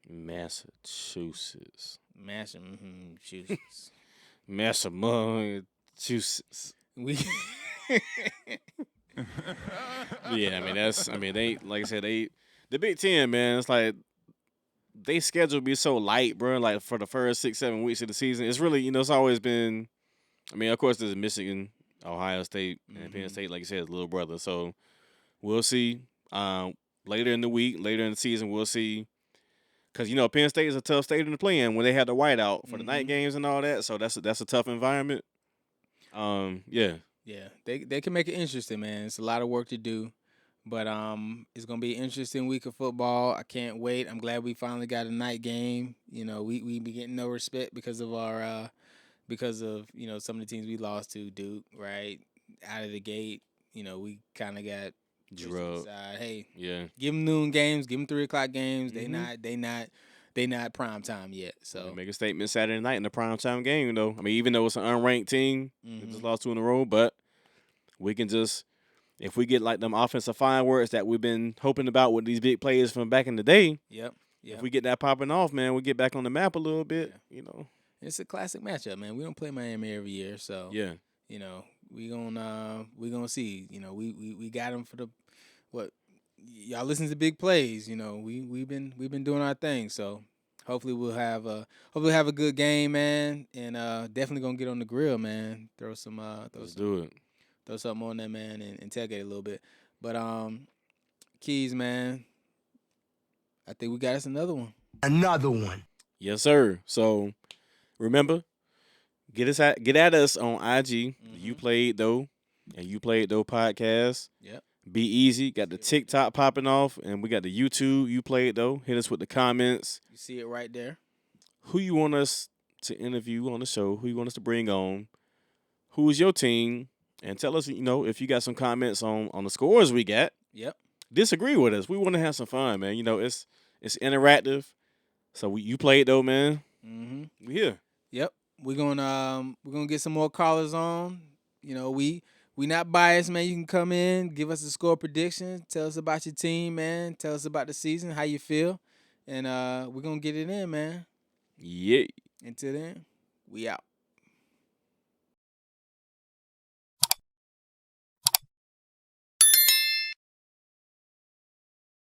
Speaker 2: Massachusetts.
Speaker 1: Massachusetts.
Speaker 2: Massachusetts. Yeah, they, like I said, the Big Ten, man, it's like they schedule be so light, bro. Like for the first 6-7 weeks of the season, it's really, it's always been. Of course, there's Michigan, Ohio State, and Penn State, like you said, is little brother. So we'll see. Later in the week, later in the season, we'll see. Because Penn State is a tough stadium to play in when they had the whiteout for the night games and all that. So that's a tough environment. Yeah.
Speaker 1: Yeah, they can make it interesting, man. It's a lot of work to do, but it's gonna be an interesting week of football. I can't wait. I'm glad we finally got a night game. We be getting no respect because of our some of the teams we lost to, Duke, right out of the gate. We kind of got
Speaker 2: drugged.
Speaker 1: Hey,
Speaker 2: yeah,
Speaker 1: give them noon games, give them 3:00 games. They not prime time yet. So
Speaker 2: make a statement Saturday night in the prime time game, though. Even though it's an unranked team, we just lost 2 in a row, but we can just, if we get like them offensive fireworks that we've been hoping about with these big players from back in the day.
Speaker 1: Yep.
Speaker 2: If we get that popping off, man, we get back on the map a little bit.
Speaker 1: It's a classic matchup, man. We don't play Miami every year, so
Speaker 2: yeah.
Speaker 1: We gonna see. We got them for the what. Y'all listen to big plays. We've been doing our thing. So hopefully we'll have a good game, man, and definitely gonna get on the grill, man. Let's do it. Throw something on there, man, and tailgate a little bit. But Keyz, man, I think we got us another one.
Speaker 3: Another one.
Speaker 2: Yes, sir. So remember, get at us on IG. Uplayedtho and Uplayedtho podcast.
Speaker 1: Yep.
Speaker 2: Be easy. Got the TikTok popping off, and we got the YouTube. Uplayedtho. Hit us with the comments.
Speaker 1: You see it right there.
Speaker 2: Who you want us to interview on the show? Who you want us to bring on? Who's your team? And tell us, if you got some comments on the scores we got.
Speaker 1: Yep.
Speaker 2: disagree with us. We want to have some fun, man. You know, it's interactive. So you played though, man.
Speaker 1: Mm-hmm.
Speaker 2: We here.
Speaker 1: Yep. We're gonna get some more callers on. You know, we not biased, man. You can come in, give us a score prediction, tell us about your team, man. Tell us about the season, how you feel, and we're gonna get it in, man.
Speaker 2: Yeah.
Speaker 1: Until then, we out.